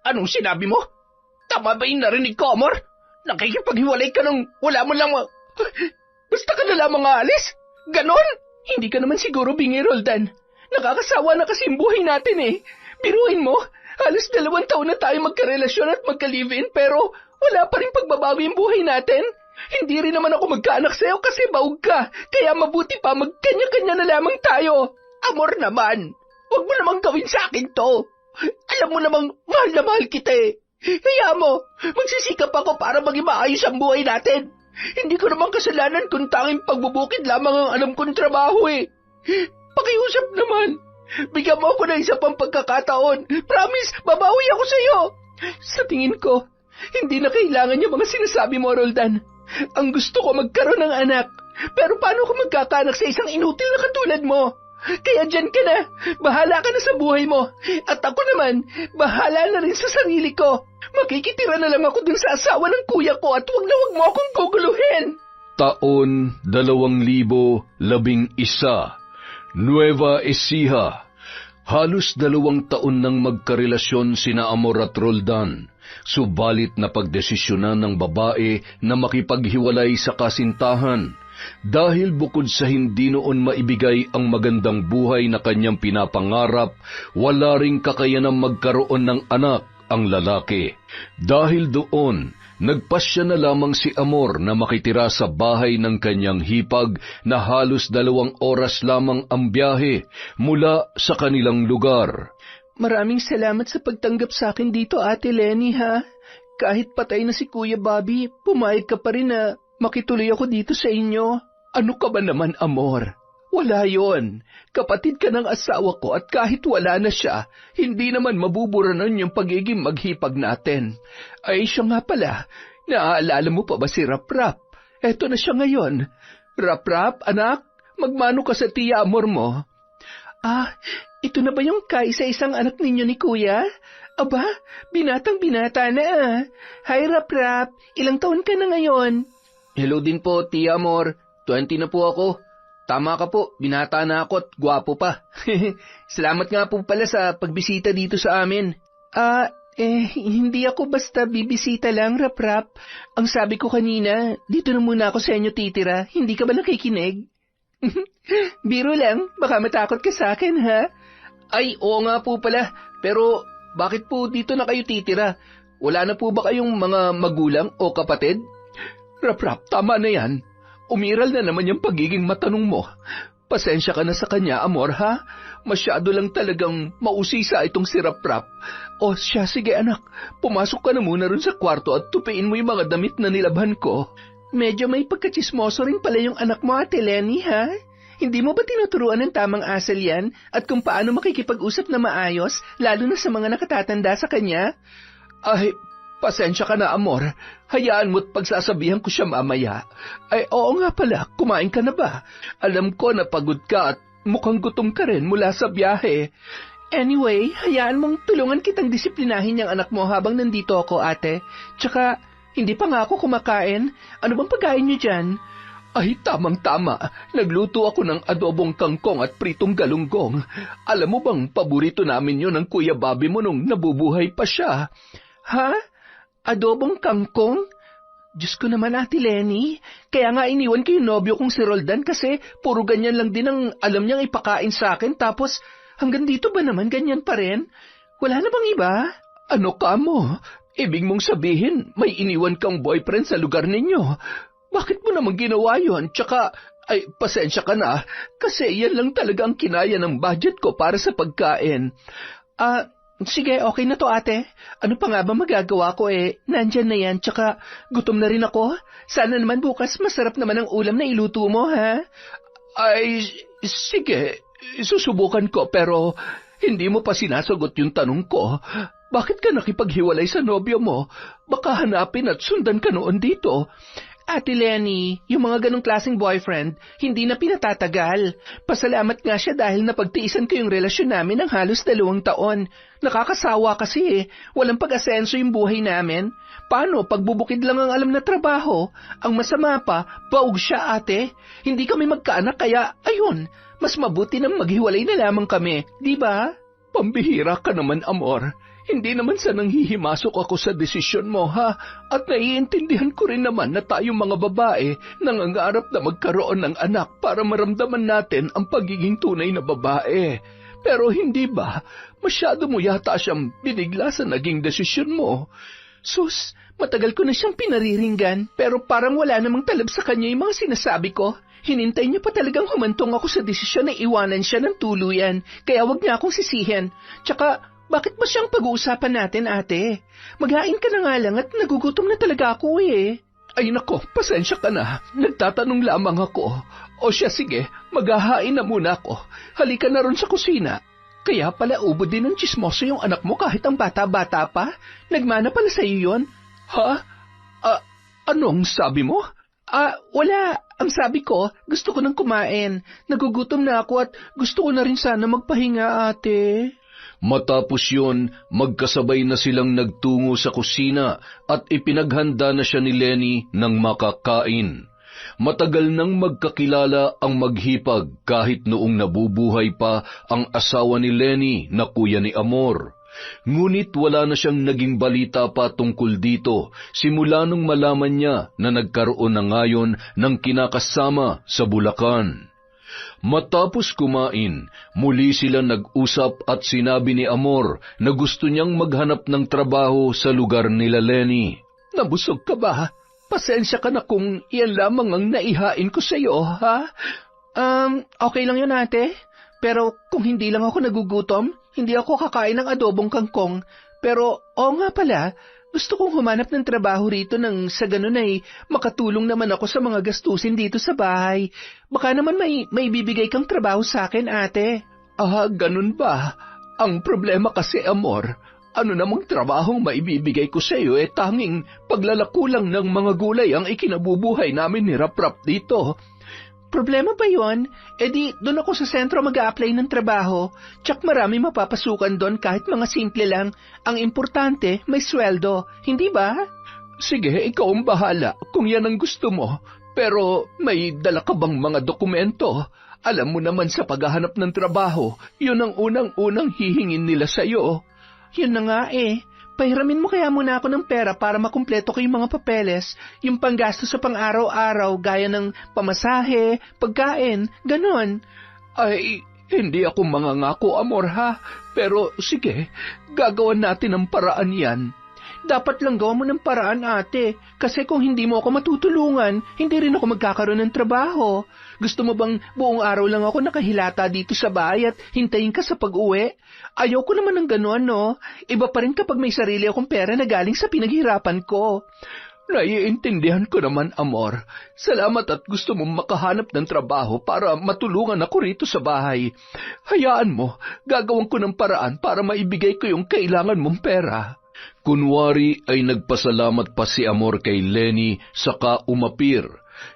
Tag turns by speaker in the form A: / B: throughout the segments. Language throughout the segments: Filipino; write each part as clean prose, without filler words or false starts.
A: Anong sinabi mo? Tama ba yung narinig ko, Amor? Nakikipaghiwalay ka ng wala mo lang Basta ka na lamang aalis? Ganon? Hindi ka naman siguro bingi, Roldan. Nakakasawa na kasi yung buhay natin eh. Biruin mo, halos 2 taon na tayo magkarelasyon at magka-live-in pero wala pa rin pagbabago yung buhay natin. Hindi rin naman ako magkaanak sa'yo kasi baog ka. Kaya mabuti pa magkanya-kanya na lamang tayo. Amor naman, huwag mo namang gawin sa akin to. Alam mo namang mahal na mahal kita eh. Kaya mo, magsisikap ako para maging maayos ang buhay natin. Hindi ko naman kasalanan kung tanging pagbubukid lamang ang alam kong trabaho eh. Pakiusap naman. Bigyan mo ako ng isa pang pagkakataon. Promise, babawi ako sa'yo. Sa tingin ko, hindi na kailangan yung mga sinasabi mo, Roldan. Ang gusto ko magkaroon ng anak. Pero paano ko magkakaanak sa isang inutil na katulad mo? Kaya dyan ka na. Bahala ka na sa buhay mo. At ako naman, bahala na rin sa sarili ko. Makikitira na lang ako dun sa asawa ng kuya ko at wag na wag mo akong guguluhin.
B: Taon 2011, Nueva Ecija. Halos 2 taon nang magkarelasyon sina Amor at Roldan. Subalit napagdesisyonan ng babae na makipaghiwalay sa kasintahan dahil bukod sa hindi noon maibigay ang magandang buhay na kanyang pinapangarap, wala ring kakayanang magkaroon ng anak ang lalaki. Dahil doon, nagpasya na lamang si Amor na makitira sa bahay ng kanyang hipag na halos 2 oras lamang ang biyahe mula sa kanilang lugar.
A: Maraming salamat sa pagtanggap sa akin dito, Ate Lenny, ha? Kahit patay na si Kuya Bobby, pumayag ka pa rin na makituloy ako dito sa inyo. Ano ka ba naman, Amor? Wala yon. Kapatid ka ng asawa ko at kahit wala na siya, hindi naman mabuburanan yung pagiging maghipag natin. Ay, siya nga pala. Naaalala mo pa ba si Rap-Rap? Eto na siya ngayon. Rap-Rap, anak, magmano ka sa tiya Amor mo? Ito na ba yung kaisa-isang anak ninyo ni Kuya? Aba, binatang-binata na. Hi, Rap-Rap. Ilang taon ka na ngayon? Hello din po, Tia Amor. 20 na po ako. Tama ka po, binata na ako at gwapo pa. Salamat nga po pala sa pagbisita dito sa amin. Hindi ako basta bibisita lang, Rap-Rap. Ang sabi ko kanina, dito na muna ako sa inyo titira. Hindi ka ba nakikinig? Biro lang, baka matakot ka sa akin, ha? Ay, oo nga po pala. Pero bakit po dito na kayo titira? Wala na po ba kayong mga magulang o kapatid? Rap-Rap, tama na yan. Umiral na naman yung pagiging matanong mo. Pasensya ka na sa kanya, Amor, ha? Masyado lang talagang mausisa itong si Rap-Rap. O siya, sige anak, pumasok ka na muna rin sa kwarto at tupiin mo yung mga damit na nilabhan ko. Medyo may pagkachismoso rin pala yung anak mo, Ate Lenny, ha? Hindi mo ba tinuturuan ng tamang asal yan at kung paano makikipag-usap na maayos, lalo na sa mga nakatatanda sa kanya? Ay, pasensya ka na, Amor. Hayaan mo't pagsasabihan ko siya mamaya. Ay, oo nga pala, kumain ka na ba? Alam ko na pagod ka at mukhang gutom ka rin mula sa biyahe. Anyway, hayaan mong tulungan kitang disiplinahin yung anak mo habang nandito ako, ate. Tsaka, hindi pa nga ako kumakain. Ano bang pagkain niyo dyan? Ay, tamang-tama. Nagluto ako ng adobong kangkong at pritong galunggong. Alam mo bang paborito namin yun ng Kuya Bobby mo nung nabubuhay pa siya? Ha? Adobong kangkong? Diyos ko naman, Ate Lenny. Kaya nga iniwan ko yung nobyo kong si Roldan kasi puro ganyan lang din ang alam niyang ipakain sa akin. Tapos hanggang dito ba naman ganyan pa rin? Wala na bang iba? Ano ka mo? Ibig mong sabihin may iniwan kang boyfriend sa lugar ninyo. Bakit mo naman ginawa yun? Tsaka, ay, pasensya ka na, kasi yan lang talaga ang kinaya ng budget ko para sa pagkain. Sige, okay na to, ate. Ano pa nga ba magagawa ko nandyan na yan, tsaka gutom na rin ako. Sana naman bukas masarap naman ang ulam na iluto mo, ha? Ay, sige, susubukan ko, pero hindi mo pa sinasagot yung tanong ko. Bakit ka nakipaghiwalay sa nobyo mo? Baka hanapin at sundan ka noon dito. Ate Lenny, yung mga ganong klaseng boyfriend, hindi na pinatatagal. Pasalamat nga siya dahil napagtiisan ko yung relasyon namin ng halos 2 taon. Nakakasawa kasi walang pag-asenso yung buhay namin. Paano, pagbubukid lang ang alam na trabaho? Ang masama pa, baog siya ate. Hindi kami magkaanak kaya, ayun, mas mabuti nang maghiwalay na lamang kami, di ba? Pambihira ka naman, Amor. Hindi naman sa nanghihimasok ako sa desisyon mo, ha? At naiintindihan ko rin naman na tayong mga babae nangangarap na magkaroon ng anak para maramdaman natin ang pagiging tunay na babae. Pero hindi ba, masyado mo yata siyang binigla sa naging desisyon mo. Sus, matagal ko na siyang pinariringgan, pero parang wala namang talab sa kanya yung mga sinasabi ko. Hinintay niya pa talagang humantong ako sa desisyon na iwanan siya ng tuluyan, kaya wag niya akong sisihin. Tsaka, bakit ba siyang pag-uusapan natin, ate? Maghain ka na nga lang at nagugutom na talaga ako eh. Ay nako, pasensya ka na. Nagtatanong lamang ako. O siya, sige, maghahain na muna ako. Halika na ron sa kusina. Kaya pala ubod din ng chismoso yung anak mo kahit ang bata-bata pa? Nagmana pala sa iyo yun? Ha? Anong sabi mo? Wala. Ang sabi ko, gusto ko nang kumain. Nagugutom na ako at gusto ko na rin sana magpahinga, ate.
B: Matapos yun, magkasabay na silang nagtungo sa kusina at ipinaghanda na siya ni Lenny ng makakain. Matagal nang magkakilala ang maghipag kahit noong nabubuhay pa ang asawa ni Lenny na kuya ni Amor. Ngunit wala na siyang naging balita pa tungkol dito simula nung malaman niya na nagkaroon na ngayon ng kinakasama sa Bulacan. Matapos kumain, muli sila nag-usap at sinabi ni Amor na gusto niyang maghanap ng trabaho sa lugar nila Lenny.
A: Nabusog ka ba? Pasensya ka na kung iyan lamang ang naihain ko sa iyo, ha? Okay lang yun, ate. Pero kung hindi lang ako nagugutom, hindi ako kakain ng adobong kangkong. Pero, nga pala, gusto kong humanap ng trabaho rito nang sa ganun ay makatulong naman ako sa mga gastusin dito sa bahay. Baka naman may bibigay kang trabaho sa akin, ate. Ganun ba? Ang problema kasi, Amor, ano namang trabahong maibibigay ko sa iyo tanging paglalako lang ng mga gulay ang ikinabubuhay namin ni Raprap dito. Problema ba yun? Di doon ako sa sentro mag-a-apply ng trabaho. Tsak marami mapapasukan doon kahit mga simple lang. Ang importante, may sweldo. Hindi ba? Sige, ikaw ang bahala kung yan ang gusto mo. Pero may dala ka bang mga dokumento? Alam mo naman sa paghahanap ng trabaho, yun ang unang-unang hihingin nila sa'yo. Yun na nga eh. Pahiramin mo kaya muna ako ng pera para makumpleto ko yung mga papeles, yung panggasto sa pang-araw-araw gaya ng pamasahe, pagkain, ganon. Ay, hindi ako mangangako, Amor, ha? Pero sige, gagawan natin ng paraan yan. Dapat lang gawa mo ng paraan, ate. Kasi kung hindi mo ako matutulungan, hindi rin ako magkakaroon ng trabaho. Gusto mo bang buong araw lang ako nakahilata dito sa bahay at hintayin ka sa pag-uwi? Ayaw ko naman ng gano'n, no? Iba pa rin kapag may sarili akong pera na galing sa pinaghirapan ko. Naiintindihan ko naman, Amor. Salamat at gusto mong makahanap ng trabaho para matulungan ako rito sa bahay. Hayaan mo, gagawin ko ng paraan para maibigay ko yung kailangan mong pera.
B: Kunwari ay nagpasalamat pa si Amor kay Lenny saka umapir.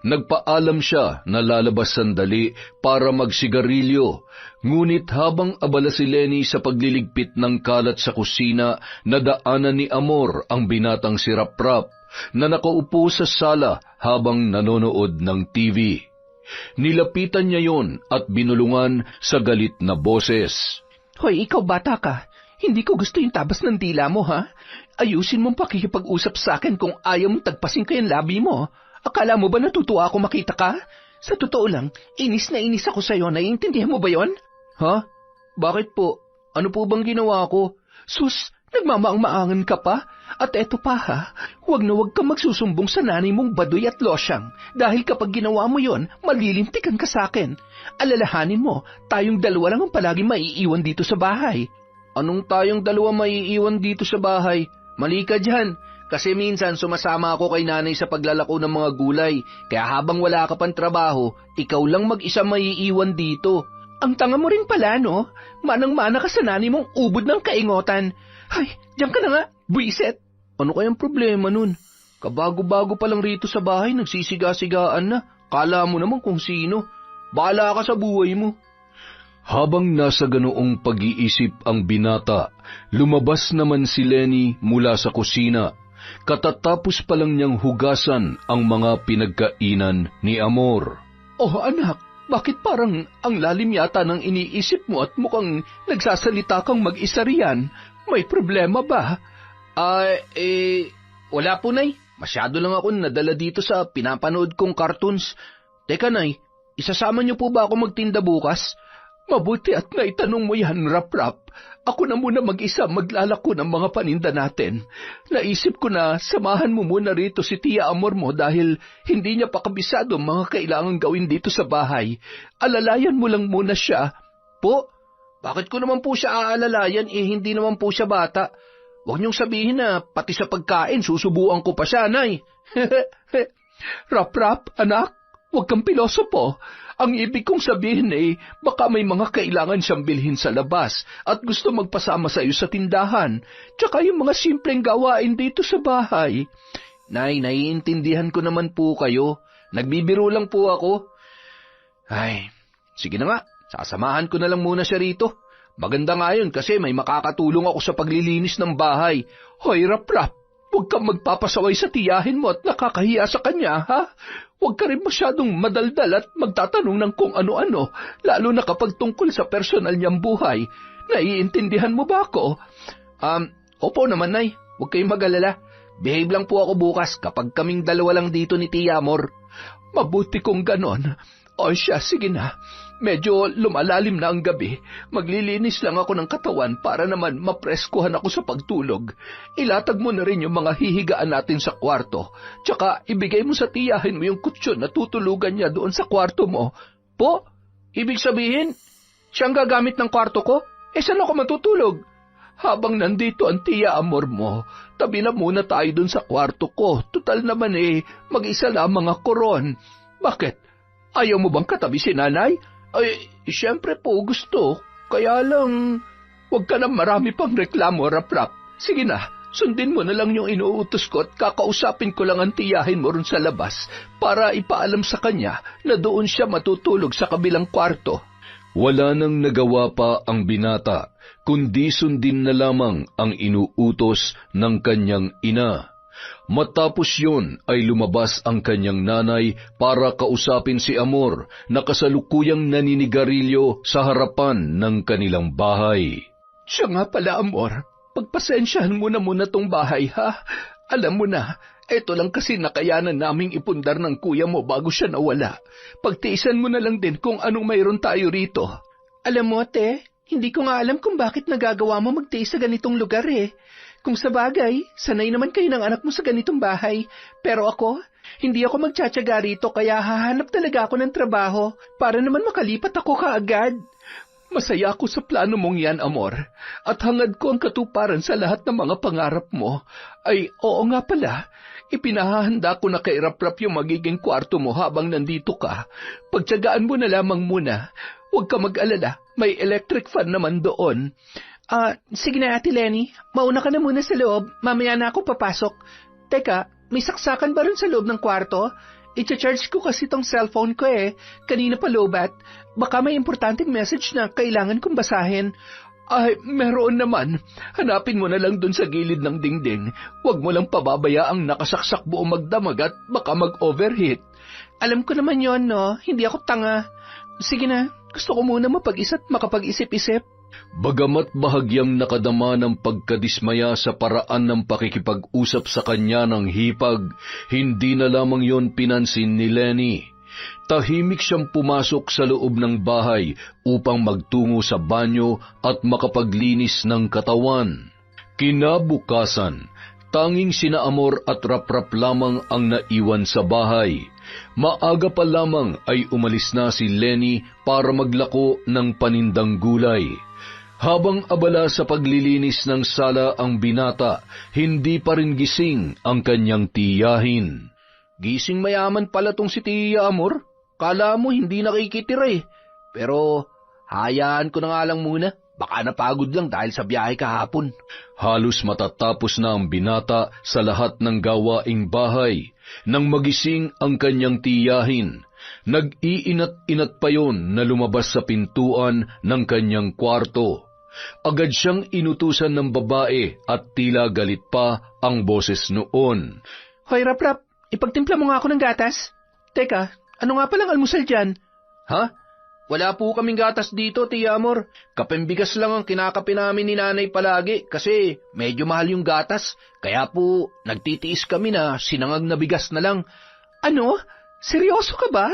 B: Nagpaalam siya na lalabas sandali para magsigarilyo. Ngunit habang abala si Lenny sa pagliligpit ng kalat sa kusina, nadaanan ni Amor ang binatang si Raprap na nakaupo sa sala habang nanonood ng TV. Nilapitan niya yon at binulungan sa galit na boses.
A: Hoy, ikaw bata ka. Hindi ko gusto yung tabas ng dila mo, ha? Ayusin mong pakikipag-usap sa akin kung ayaw mong tagpasin ko yung labi mo. Akala mo ba natutuwa ako makita ka? Sa totoo lang, inis na inis ako sa'yo. Naiintindihan mo ba yon? Ha? Bakit po? Ano po bang ginawa ko? Sus, nagmamaang-maangan ka pa? At eto pa ha, huwag na huwag kang magsusumbong sa nanay mong Baduy at Losyang. Dahil kapag ginawa mo yon, malilintikan ka sa akin. Alalahanin mo, tayong dalawa lang ang palagi maiiwan dito sa bahay. Anong tayong dalawa maiiwan dito sa bahay? Mali ka dyan. Kasi minsan sumasama ako kay nanay sa paglalako ng mga gulay. Kaya habang wala ka pang trabaho, ikaw lang mag-isa maiiwan dito. Ang tanga mo rin pala, no? Manang-mana ka sa nanay mong ubod ng kaingotan. Ay, diyan ka na nga, buiset. Ano kayang problema nun? Kabago-bago pa lang rito sa bahay, nagsisiga-sigaan na. Kala mo naman kung sino. Bahala ka sa buhay mo.
B: Habang nasa ganoong pag-iisip ang binata, lumabas naman si Lenny mula sa kusina. Katatapos pa lang niyang hugasan ang mga pinagkainan ni Amor.
A: Oh anak, Bakit parang ang lalim yata ng iniisip mo at mukhang nagsasalita kang mag-isa riyan? May problema ba? Wala po, Nay. Masyado lang ako nadala dito sa pinapanood kong cartoons. Teka, Nay, isasama niyo po ba ako magtinda bukas? Mabuti at naitanong mo yan, Rap-Rap. Ako na muna mag-isa maglalako ng mga paninda natin. Naisip ko na samahan mo muna rito si Tia Amor mo dahil hindi niya pa kabisado ang mga kailangan gawin dito sa bahay. Alalayan mo lang muna siya. Po, bakit ko naman po siya aalalayan hindi naman po siya bata? Huwag niyong sabihin na pati sa pagkain susubuan ko pa siya, Nay. Rap-Rap, anak, huwag kang pilosopo. Ang ibig kong sabihin baka may mga kailangan siyang bilhin sa labas at gusto magpasama sa iyo sa tindahan, tsaka yung mga simpleng gawain dito sa bahay. Nay, naiintindihan ko naman po kayo. Nagbibiro lang po ako. Ay, sige na nga, sasamahan ko na lang muna siya rito. Maganda nga yun kasi may makakatulong ako sa paglilinis ng bahay. Hoy, Rap-Rap, huwag kang magpapasaway sa tiyahin mo at nakakahiya sa kanya, ha? Huwag ka rin masyadong madaldal at magtatanong ng kung ano-ano, lalo na kapag tungkol sa personal niyang buhay. Naiintindihan mo ba ako? Opo naman, Nay. Huwag kayong mag-alala. Behave lang po ako bukas kapag kaming dalawa lang dito ni Tia Amor. Mabuti kung ganon. O siya, sige na. Medyo lumalalim na ang gabi. Maglilinis lang ako ng katawan para naman mapreskuhan ako sa pagtulog. Ilatag mo na rin yung mga hihigaan natin sa kwarto. Tsaka ibigay mo sa tiyahin mo yung kutsyon na tutulugan niya doon sa kwarto mo. Po, ibig sabihin, siyang gagamit ng kwarto ko? Saan ako matutulog? Habang nandito ang Tia Amor mo, tabi na muna tayo doon sa kwarto ko. Tutal naman mag-isa lamang ako ron. Bakit? Ayaw mo bang katabi si Nanay? Siyempre po gusto. Kaya lang, huwag ka na marami pang reklamo, Rap-Rap. Sige na, sundin mo na lang yung inuutos ko at kakausapin ko lang ang tiyahin mo ron sa labas para ipaalam sa kanya na doon siya matutulog sa kabilang kwarto.
B: Wala nang nagawa pa ang binata, kundi sundin na lamang ang inuutos ng kanyang ina. Matapos yun ay lumabas ang kanyang nanay para kausapin si Amor na kasalukuyang naninigarilyo sa harapan ng kanilang bahay.
A: Siya nga pala, Amor. Pagpasensyahan mo na muna tong bahay, ha? Alam mo na, eto lang kasi nakayanan naming ipundar ng kuya mo bago siya nawala. Pagtiisan mo na lang din kung anong mayroon tayo rito. Alam mo, te, hindi ko nga alam kung bakit nagagawa mo magtiis sa ganitong lugar Kung sa bagay, sanay naman kayo ng anak mo sa ganitong bahay. Pero ako, hindi ako magtsatsaga rito kaya hahanap talaga ako ng trabaho para naman makalipat ako kaagad. Masaya ako sa plano mong yan, Amor. At hangad ko ang katuparan sa lahat ng mga pangarap mo. Ay, oo nga pala. Ipinahahanda ko na kay Rap-Rap yung magiging kwarto mo habang nandito ka. Pagtsagaan mo na lamang muna. Huwag ka mag-alala. May electric fan naman doon. Sige na, Ate Lenny. Mauna ka na muna sa loob. Mamaya na ako papasok. Teka, may saksakan ba rin sa loob ng kwarto? I-charge ko kasi tong cellphone ko Kanina pa lowbat. Baka may importanteng message na kailangan kong basahin. Ay, meron naman. Hanapin mo na lang dun sa gilid ng dingding. Huwag mo lang pababayaang nakasaksak buong magdamag at baka mag-overheat. Alam ko naman yon, no? Hindi ako tanga. Sige na, gusto ko muna mapag-isip at makapag-isip-isip.
B: Bagamat bahagyang nakadama ng pagkadismaya sa paraan ng pakikipag-usap sa kanya ng hipag, hindi na lamang yon pinansin ni Lenny. Tahimik siyang pumasok sa loob ng bahay upang magtungo sa banyo at makapaglinis ng katawan. Kinabukasan, tanging sina Amor at Rap-Rap lamang ang naiwan sa bahay. Maaga pa lamang ay umalis na si Lenny para maglako ng panindang gulay. Habang abala sa paglilinis ng sala ang binata, hindi pa rin gising ang kanyang tiyahin.
A: Gising mayaman pala tong si Tia Amor. Kala mo hindi nakikitira Pero hayaan ko na nga lang muna. Baka napagod lang dahil sa biyahe kahapon.
B: Halos matatapos na ang binata sa lahat ng gawaing bahay nang magising ang kanyang tiyahin. Nag-iinat-inat pa yon na lumabas sa pintuan ng kanyang kwarto. Agad siyang inutusan ng babae at tila galit pa ang boses noon.
A: Hoy, Rap-Rap, ipagtimpla mo nga ako ng gatas. Teka, ano nga palang almusal dyan?
B: Ha?
A: Wala po kaming gatas dito, Tia Amor. Kapembigas lang ang kinakape namin ni nanay palagi kasi medyo mahal yung gatas. Kaya po, nagtitiis kami na sinangag na bigas na lang. Ano? Seryoso ka ba?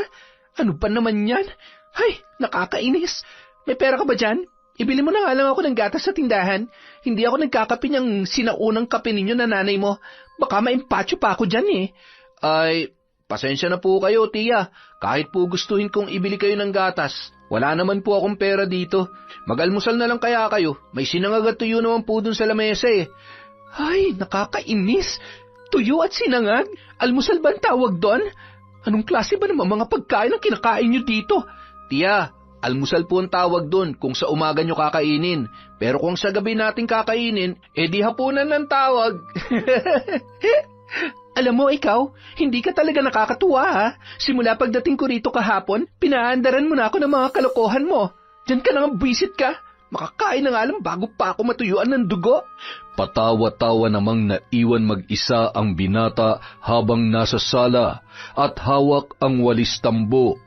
A: Ano ba naman yan? Ay, nakakainis. May pera ka ba dyan? Ibili mo na nga lang ako ng gatas sa tindahan. Hindi ako nagkakape niyang sinaunang kape ninyo na nanay mo. Baka maimpatyo pa ako dyan eh. Ay, pasensya na po kayo, Tia. Kahit po gustuhin kong ibili kayo ng gatas, wala naman po akong pera dito. Mag-almusal na lang kaya kayo. May sinangag at tuyo naman po dun sa lamesa eh. Ay, nakakainis. Tuyo at sinangag? Almusal ba ang tawag doon? Anong klase ba naman mga pagkain ang kinakain nyo dito? Tia, almusal po ang tawag doon kung sa umaga nyo kakainin. Pero kung sa gabi natin kakainin, di hapunan ng tawag. Alam mo ikaw, hindi ka talaga nakakatuwa ha. Simula pagdating ko rito kahapon, pinaandaran mo na ako ng mga kalokohan mo. Diyan ka na nga visit ka. Makakain na nga lang bago pa ako matuyuan ng dugo.
B: Patawa-tawa namang naiwan mag-isa ang binata habang nasa sala at hawak ang walis tambo.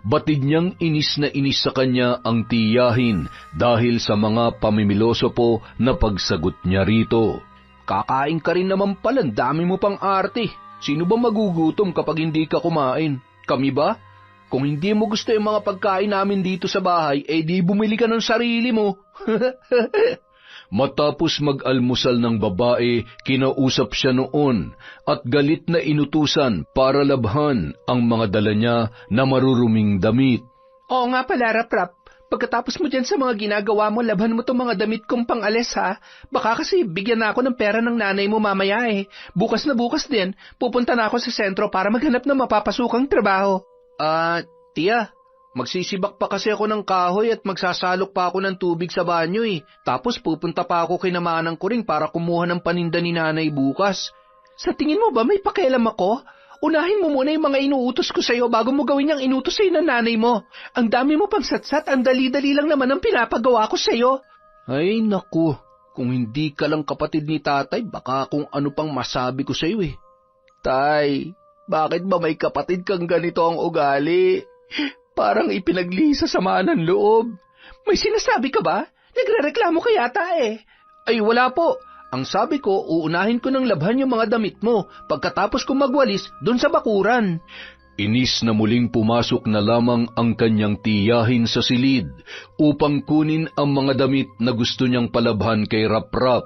B: Batid niyang inis na inis sa kanya ang tiyahin dahil sa mga pamimiloso po na pagsagot niya rito. Kakain ka rin naman pala, dami mo pang arte. Sino ba magugutom kapag hindi ka kumain? Kami ba? Kung hindi mo gusto yung mga pagkain namin dito sa bahay, di bumili ka ng sarili mo. Matapos mag-almusal ng babae, kinausap siya noon at galit na inutusan para labhan ang mga dala niya na maruruming damit.
A: Oo nga pala, Rap-Rap. Pagkatapos mo dyan sa mga ginagawa mo, labhan mo itong mga damit kong pang-alis ha. Baka kasi bigyan na ako ng pera ng nanay mo mamaya eh. Bukas na bukas din, pupunta na ako sa sentro para maghanap ng mapapasukang trabaho. Tia, magsisibak pa kasi ako ng kahoy at magsasalok pa ako ng tubig sa banyo eh. Tapos pupunta pa ako kay Manang Kuring para kumuha ng paninda ni nanay bukas. Sa tingin mo ba may pakialam ako? Unahin mo muna yung mga inuutos ko sa'yo bago mo gawin yung inutos sa'yo ng nanay mo. Ang dami mo pang satsat, ang dali-dali lang naman ang pinapagawa ko sa'yo.
B: Ay naku, kung hindi ka lang kapatid ni tatay, baka kung ano pang masabi ko sa'yo eh.
A: Tay, bakit ba may kapatid kang ganito ang ugali? Parang ipinaglisa sa sama ng loob. May sinasabi ka ba? Nagrereklamo ka yata eh. Ay wala po. Ang sabi ko, uunahin ko ng labhan yung mga damit mo pagkatapos kong magwalis doon sa bakuran.
B: Inis na muling pumasok na lamang ang kanyang tiyahin sa silid upang kunin ang mga damit na gusto niyang palabhan kay Rap-Rap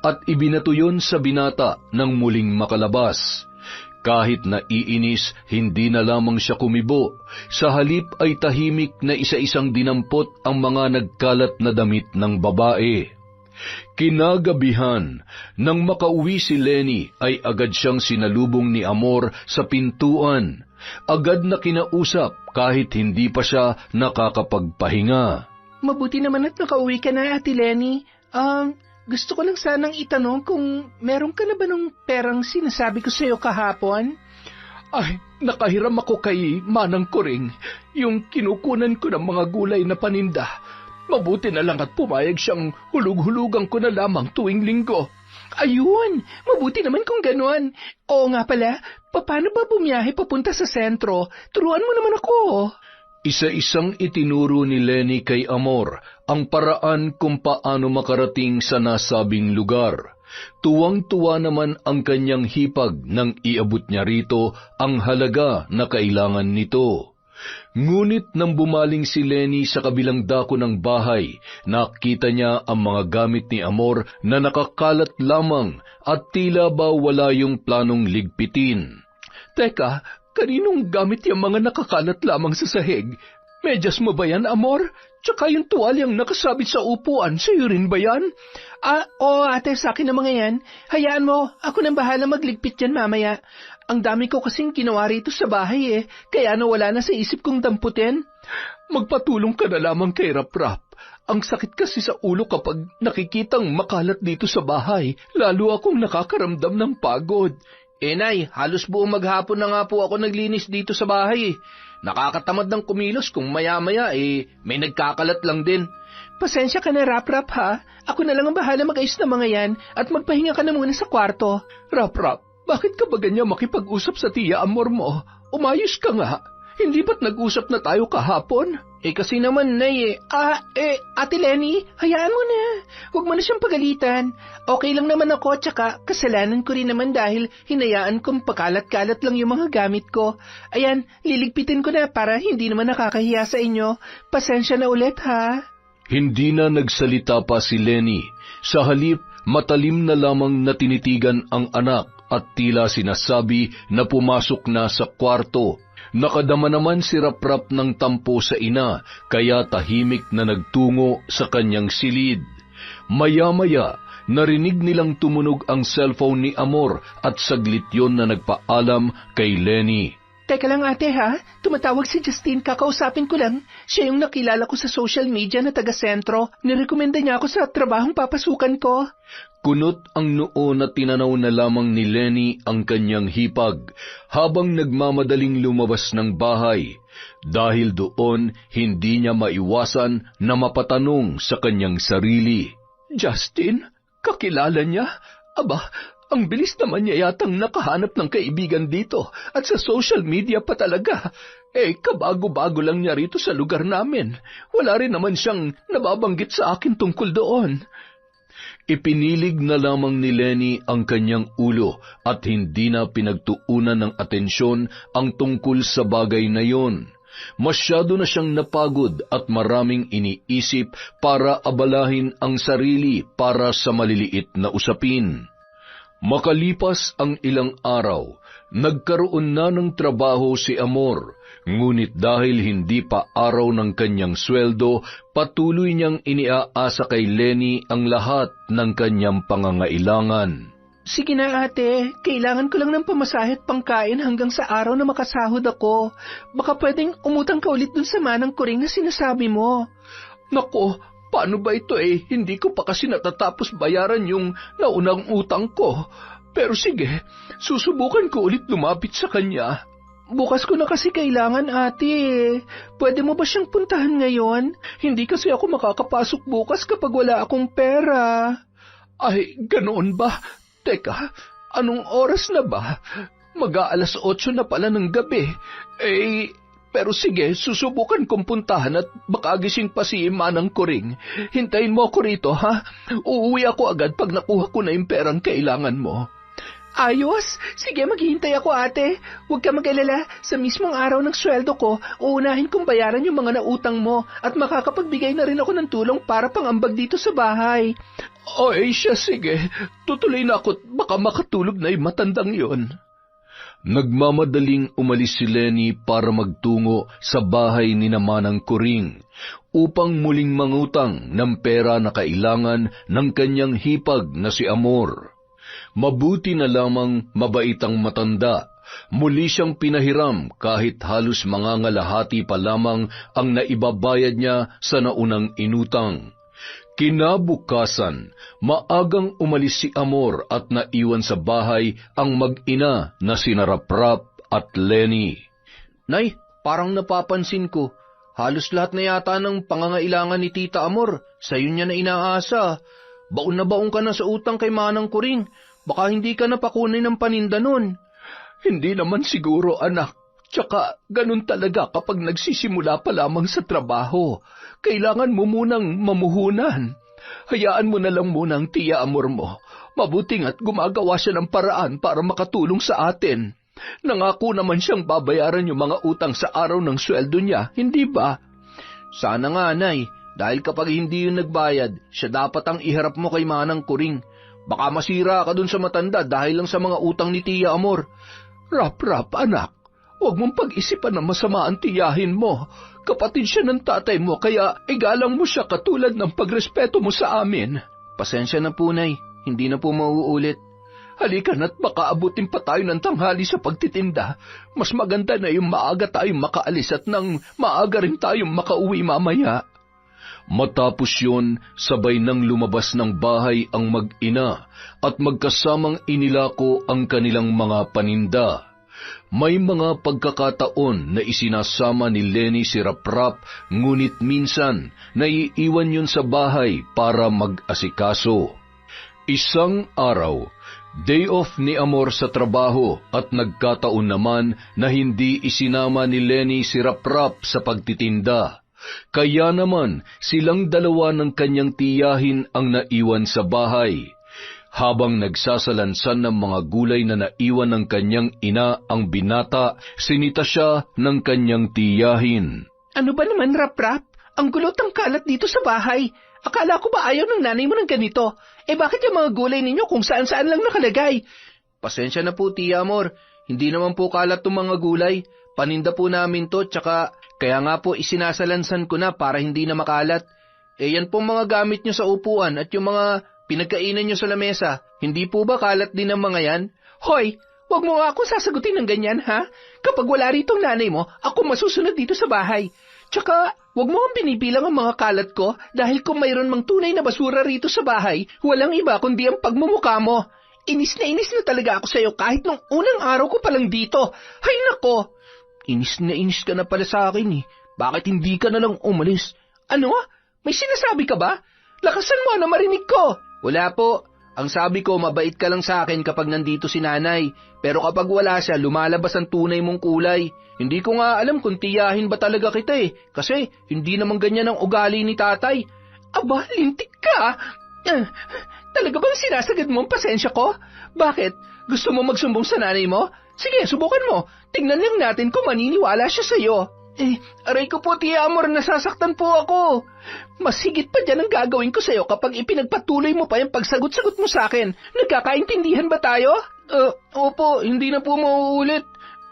B: at ibinato yun sa binata nang muling makalabas. Kahit naiinis, hindi na lamang siya kumibo. Sa halip ay tahimik na isa-isang dinampot ang mga nagkalat na damit ng babae. Kinagabihan, nang makauwi si Lenny ay agad siyang sinalubong ni Amor sa pintuan. Agad na kinausap kahit hindi pa siya nakakapagpahinga.
A: Mabuti naman at nakauwi ka na, Ate Lenny. Gusto ko lang sanang itanong kung meron ka na ba ng perang sinasabi ko sa'yo kahapon? Ay, nakahiram ako kay Manang Kuring, yung kinukunan ko ng mga gulay na paninda. Mabuti na lang at pumayag siyang hulug-hulugan ko na lamang tuwing linggo. Ayun, mabuti naman kung ganon. Oo nga pala, paano ba bumiyahe papunta sa sentro? Turuan mo naman ako.
B: Isa-isang itinuro ni Lenny kay Amor ang paraan kung paano makarating sa nasabing lugar. Tuwang-tuwa naman ang kanyang hipag nang iabot niya rito ang halaga na kailangan nito. Ngunit nang bumaling si Lenny sa kabilang dako ng bahay, nakita niya ang mga gamit ni Amor na nakakalat lamang at tila ba wala yung planong ligpitin.
A: Teka, kaninong gamit yung mga nakakalat lamang sa sahig? Medyas mo ba yan, Amor? Tsaka yung tuwalyang nakasabit sa upuan, sa'yo rin ba yan? Oo ate, sa akin na mga yan. Hayaan mo, ako nang bahala magligpit yan mamaya. Ang dami ko kasing ginawa rito sa bahay kaya nawala na sa isip kong damputin. Magpatulong ka na lamang kay Rap-Rap. Ang sakit kasi sa ulo kapag nakikitang makalat dito sa bahay, lalo akong nakakaramdam ng pagod. Nay, halos buong maghapon na nga po ako naglinis dito sa bahay. Nakakatamad ng kumilos kung maya-maya may nagkakalat lang din. Pasensya ka na, Rap-Rap ha. Ako na lang ang bahala mag-ayos ng mga yan at magpahinga ka na muna sa kwarto. Rap-Rap, bakit ka ba ganyan makipag-usap sa tiya Amor mo? Umayos ka nga. Hindi ba't nag-usap na tayo kahapon? Kasi naman, Nay, Ate Lenny, hayaan mo na. Huwag mo na siyang pagalitan. Okay lang naman ako, tsaka kasalanan ko rin naman dahil hinayaan kong pakalat-kalat lang yung mga gamit ko. Ayan, liligpitin ko na para hindi naman nakakahiya sa inyo. Pasensya na ulit, ha?
B: Hindi na nagsalita pa si Lenny. Sa halip, matalim na lamang na tinitigan ang anak at tila sinasabi na pumasok na sa kwarto. Nakadama naman si Raprap ng tampo sa ina, kaya tahimik na nagtungo sa kanyang silid. Maya-maya, narinig nilang tumunog ang cellphone ni Amor at saglit yon na nagpaalam kay Lenny.
A: Teka lang ate ha, tumatawag si Justine, kakausapin ko lang. Siya yung nakilala ko sa social media na taga-sentro. Nirekomenda niya ako sa trabahong papasukan ko.
B: Kunot ang noo na tinanaw na lamang ni Lenny ang kanyang hipag habang nagmamadaling lumabas ng bahay. Dahil doon, hindi niya maiwasan na mapatanong sa kanyang sarili.
A: Justin? Kakilala niya? Aba, ang bilis naman niya yatang nakahanap ng kaibigan dito at sa social media pa talaga. Kabago-bago lang niya rito sa lugar namin. Wala rin naman siyang nababanggit sa akin tungkol doon.
B: Ipinilig na lamang ni Lenny ang kanyang ulo at hindi na pinagtuunan ng atensyon ang tungkol sa bagay na yon. Masyado na siyang napagod at maraming iniisip para abalahin ang sarili para sa maliliit na usapin. Makalipas ang ilang araw, nagkaroon na ng trabaho si Amor, ngunit dahil hindi pa araw ng kanyang sweldo, patuloy niyang iniaasa kay Lenny ang lahat ng kanyang pangangailangan.
A: Sige na ate, kailangan ko lang ng pamasahe at pangkain hanggang sa araw na makasahod ako. Baka pwedeng umutang ka ulit dun sa manang kuring na sinasabi mo. Nako, paano ba ito Hindi ko pa kasi natatapos bayaran yung naunang utang ko. Pero sige, susubukan ko ulit lumapit sa kanya. Bukas ko na kasi kailangan ate. Pwede mo ba siyang puntahan ngayon? Hindi kasi ako makakapasok bukas kapag wala akong pera. Ay, ganoon ba? Teka, anong oras na ba? Mag-aalas 8 na pala ng gabi. Pero sige, susubukan kong puntahan at baka gising pa si Manang Kuring. Hintayin mo ako rito, ha? Uuwi ako agad pag nakuha ko na yung perang kailangan mo. Ayos! Sige, maghihintay ako ate. Huwag ka mag-alala. Sa mismong araw ng sweldo ko, uunahin kong bayaran yung mga nautang mo at makakapagbigay na rin ako ng tulong para pangambag dito sa bahay. Siya, sige. Tutuloy na ako at baka makatulog na yung matandang yon.
B: Nagmamadaling umalis si Lenny para magtungo sa bahay ni Manang Kuring upang muling mangutang ng pera na kailangan ng kanyang hipag na si Amor. Mabuti na lamang mabait ang matanda. Muli siyang pinahiram kahit halos mangangalahati pa lamang ang naibabayad niya sa naunang inutang. Kinabukasan, maagang umalis si Amor at naiwan sa bahay ang mag-ina na sina Raprap at Lenny.
A: Nay, parang napapansin ko, halos lahat na yata ng pangangailangan ni Tita Amor, sa'yo niya na inaasa. Baon na baon ka na sa utang kay Manang Kuring, baka hindi ka napakunay ng paninda nun. Hindi naman siguro, anak. Tsaka, ganun talaga kapag nagsisimula pa lamang sa trabaho. Kailangan mo munang mamuhunan. Hayaan mo na lang muna ang Tia Amor mo. Mabuting at gumagawa siya ng paraan para makatulong sa atin. Nangako naman siyang babayaran yung mga utang sa araw ng sweldo niya, hindi ba? Sana nga, Nay. Dahil kapag hindi yun nagbayad, siya dapat ang iharap mo kay Manang Kuring. Baka masira ka dun sa matanda dahil lang sa mga utang ni Tia Amor. Rap, anak. Huwag mong pag-isipan na masama ang tiyahin mo. Kapatid siya ng tatay mo, kaya igalang mo siya katulad ng pagrespeto mo sa amin. Pasensya na po, Nay. Hindi na po mauulit. Halika na't baka abutin pa tayo ng tanghali sa pagtitinda. Mas maganda na yung maaga tayong makaalis at nang maaga rin tayong makauwi mamaya.
B: Matapos yun, sabay nang lumabas ng bahay ang mag-ina at magkasamang inilako ang kanilang mga paninda. May mga pagkakataon na isinasama ni Lenny si Raprap, ngunit minsan naiiwan yun sa bahay para mag-asikaso. Isang araw, day off ni Amor sa trabaho at nagkataon naman na hindi isinama ni Lenny si Raprap sa pagtitinda. Kaya naman silang dalawa ng kanyang tiyahin ang naiwan sa bahay. Habang nagsasalansan ng mga gulay na naiwan ng kanyang ina ang binata, sinita siya ng kanyang tiyahin.
A: Ano ba naman, Raprap? Ang gulot ang kalat dito sa bahay. Akala ko ba ayaw ng nanay mo ng ganito? Bakit yung mga gulay ninyo kung saan-saan lang nakalagay? Pasensya na po, Tia Amor. Hindi naman po kalat tong mga gulay. Paninda po namin to, tsaka kaya nga po isinasalansan ko na para hindi na makalat. Yan pong mga gamit nyo sa upuan at yung mga pinagkainan nyo sa lamesa. Hindi po ba kalat din ang mga yan? Hoy, wag mo nga ako sasagutin ng ganyan, ha? Kapag wala rito ang nanay mo, ako masusunod dito sa bahay. Tsaka, wag mo ang binibilang ang mga kalat ko dahil kung mayroon mang tunay na basura rito sa bahay, walang iba kundi ang pagmumukha mo. Inis na talaga ako sa'yo kahit nung unang araw ko palang dito. Hay nako! Inis ka na pala sa akin eh. Bakit hindi ka na lang umalis? Ano? May sinasabi ka ba? Lakasan mo na marinig ko. Wala po. Ang sabi ko, mabait ka lang sa akin kapag nandito si nanay. Pero kapag wala siya, lumalabas ang tunay mong kulay. Hindi ko nga alam kung tiyahin ba talaga kita eh. Kasi hindi naman ganyan ang ugali ni tatay. Aba, lintik ka. Talaga bang sinasagad mo ang pasensya ko? Bakit? Gusto mo magsumbong sa nanay mo? Sige, subukan mo. Tingnan lang natin kung maniniwala siya sa'yo. Aray ko po, Tia Amor, nasasaktan po ako. Mas higit pa dyan ang gagawin ko sa'yo kapag ipinagpatuloy mo pa yung pagsagot-sagot mo sa akin. Nagkakaintindihan ba tayo? Opo, hindi na po mauulit.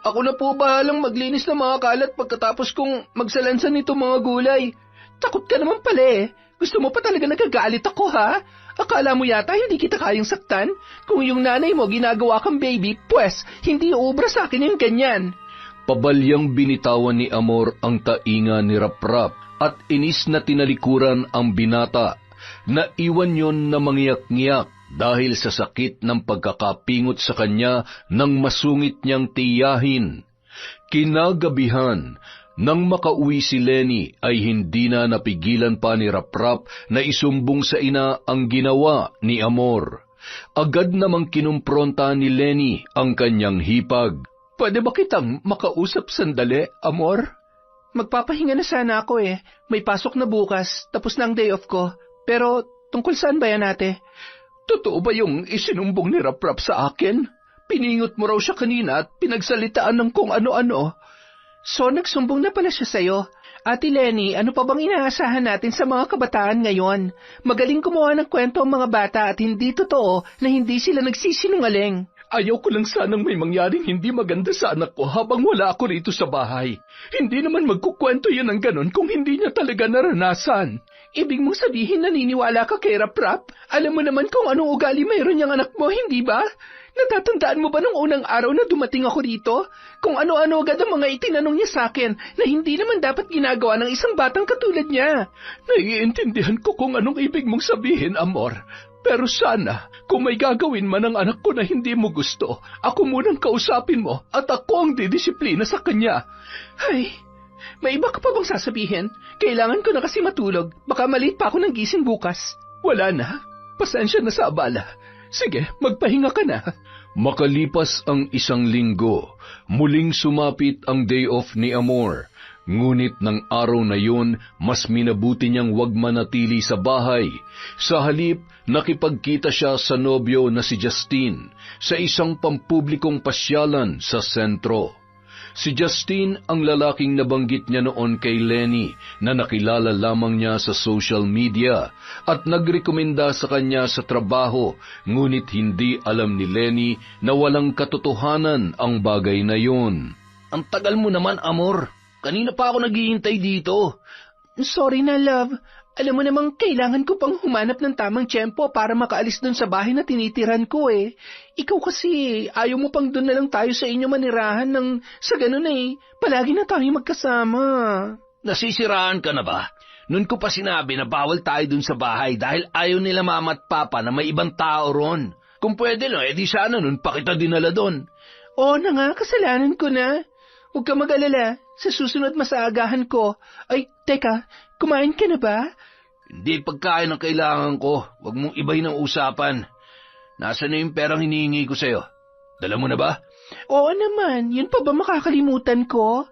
A: Ako na po bahalang maglinis ng mga kalat pagkatapos kong magsalansan nito mga gulay. Takot ka naman pala eh. Gusto mo pa talaga nagagalit ako, ha? Akala mo yata hindi kita kayang saktan? Kung yung nanay mo ginagawa kang baby, pues hindi uubra sa akin yung ganyan.
B: Pabalyang binitawan ni Amor ang tainga ni Raprap at inis na tinalikuran ang binata. Naiwan yon na mangyak-ngyak dahil sa sakit ng pagkakapingot sa kanya ng masungit niyang tiyahin. Kinagabihan, nang makauwi si Lenny ay hindi na napigilan pa ni Raprap na isumbong sa ina ang ginawa ni Amor. Agad namang kinumpronta ni Lenny ang kanyang hipag.
A: Pwede ba kitang makausap sandali, Amor? Magpapahinga na sana ako eh. May pasok na bukas, tapos na ang day off ko. Pero tungkol saan ba yan, ate? Totoo ba yung isinumbong ni Raprap sa akin? Piningot mo raw siya kanina at pinagsalitaan ng kung ano-ano. So nagsumbong na pala siya sa'yo. Ate Lenny, ano pa bang inaasahan natin sa mga kabataan ngayon? Magaling gumawa ng kwento ang mga bata at hindi totoo na hindi sila nagsisinungaling. Ayaw ko lang sanang may mangyaring hindi maganda sa anak ko habang wala ako rito sa bahay. Hindi naman magkukwento yun ng ganon kung hindi niya talaga naranasan. Ibig mong sabihin naniniwala ka kay Raprap? Alam mo naman kung anong ugali mayroon niyang anak mo, hindi ba? Natatandaan mo ba nung unang araw na dumating ako rito? Kung ano-ano agad ang mga itinanong niya sa akin na hindi naman dapat ginagawa ng isang batang katulad niya. Naiintindihan ko kung anong ibig mong sabihin, Amor. Pero sana, kung may gagawin man ang anak ko na hindi mo gusto, ako munang kausapin mo at ako ang didisiplina sa kanya. Ay, may iba ka pa bang sasabihin? Kailangan ko na kasi matulog. Baka malit pa ako ng gising bukas. Wala na. Pasensya na sa abala. Sige, magpahinga ka na.
B: Makalipas ang isang linggo, muling sumapit ang day off ni Amor. Ngunit ng araw na yun, mas minabuti niyang wag manatili sa bahay. Sa halip, nakipagkita siya sa nobyo na si Justine sa isang pampublikong pasyalan sa sentro. Si Justine ang lalaking nabanggit niya noon kay Lenny na nakilala lamang niya sa social media at nagrekomenda sa kanya sa trabaho, ngunit hindi alam ni Lenny na walang katotohanan ang bagay na yun.
A: Ang tagal mo naman, Amor. Kanina pa ako naghihintay dito. Sorry na, love. Alam mo namang kailangan ko pang humanap ng tamang tiyempo para makaalis dun sa bahay na tinitiran ko eh. Ikaw kasi, ayaw mo pang dun na lang tayo sa inyo manirahan ng sa ganun eh. Palagi na tayo magkasama. Nasisiraan ka na ba? Noon ko pa sinabi na bawal tayo dun sa bahay dahil ayaw nila mama at papa na may ibang tao ron. Kung pwede no, edi sana nun pa kita dinala dun. Oo na nga, kasalanan ko na. Huwag ka mag-alala. Sa susunod masaagahan ko. Ay, teka, kumain ka na ba? Hindi pagkain ang kailangan ko. Huwag mong ibahin ang usapan.
B: Nasaan na yung perang hinihingi ko sa'yo? Dala mo na ba?
A: Oo naman, yun pa ba makakalimutan ko?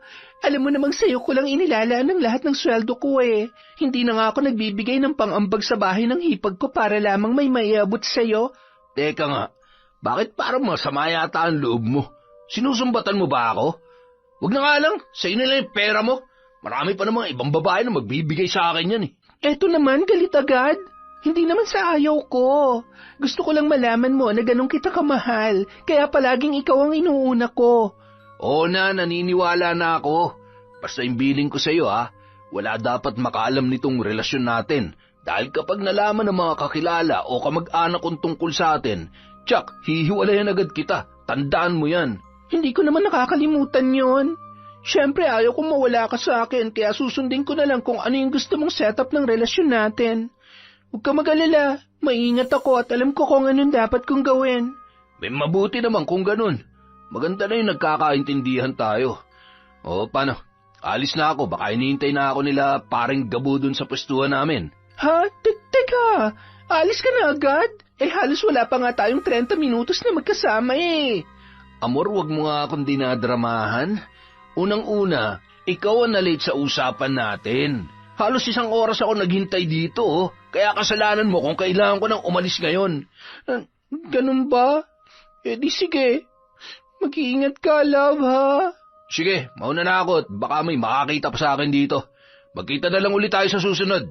A: Alam mo namang sa'yo ko lang inilalaan ng lahat ng sweldo ko eh. Hindi na nga ako nagbibigay ng pang-ambag sa bahay ng hipag ko para lamang may maiabot sa'yo.
B: Teka nga, bakit parang masama yata ang loob mo? Sinusumbatan mo ba ako? Huwag na nga lang, sa'yo na lang yung pera mo. Marami pa namang ibang babae na magbibigay sa akin yan eh.
A: Eto naman, galit agad. Hindi naman sa ayaw ko. Gusto ko lang malaman mo na ganun kita kamahal, kaya palaging ikaw ang inuuna ko.
B: Oo na, naniniwala na ako. Basta yung bilin ko sa'yo wala dapat makaalam nitong relasyon natin. Dahil kapag nalaman ng mga kakilala o kamag-anak kong tungkol sa atin, tsak, hihiwalayan agad kita. Tandaan mo yan.
A: Hindi ko naman nakakalimutan yon. Siyempre ayaw kong mawala ka sa akin, kaya susundin ko na lang kung ano yung gusto mong setup ng relasyon natin. Huwag ka mag-alala, maingat ako at alam ko kung anong dapat kong gawin.
B: May mabuti naman kung ganun. Maganda na yung nagkakaintindihan tayo. O, paano? Alis na ako, baka hinihintay na ako nila paring Gabo dun sa pwestuhan namin.
A: Ha? Teka, alis ka na agad? Halos wala pa nga tayong 30 minutos na magkasama eh.
B: Amor, wag mo nga akong dinadramahan. Unang-una, ikaw ang na-late sa usapan natin. Halos 1 oras ako naghintay dito, kaya kasalanan mo kung kailangan ko nang umalis ngayon.
A: Ganun ba? Di sige. Mag-iingat ka, love, ha?
B: Sige, mauna na ako at baka may makakita pa sa akin dito. Magkita na lang ulit tayo sa susunod.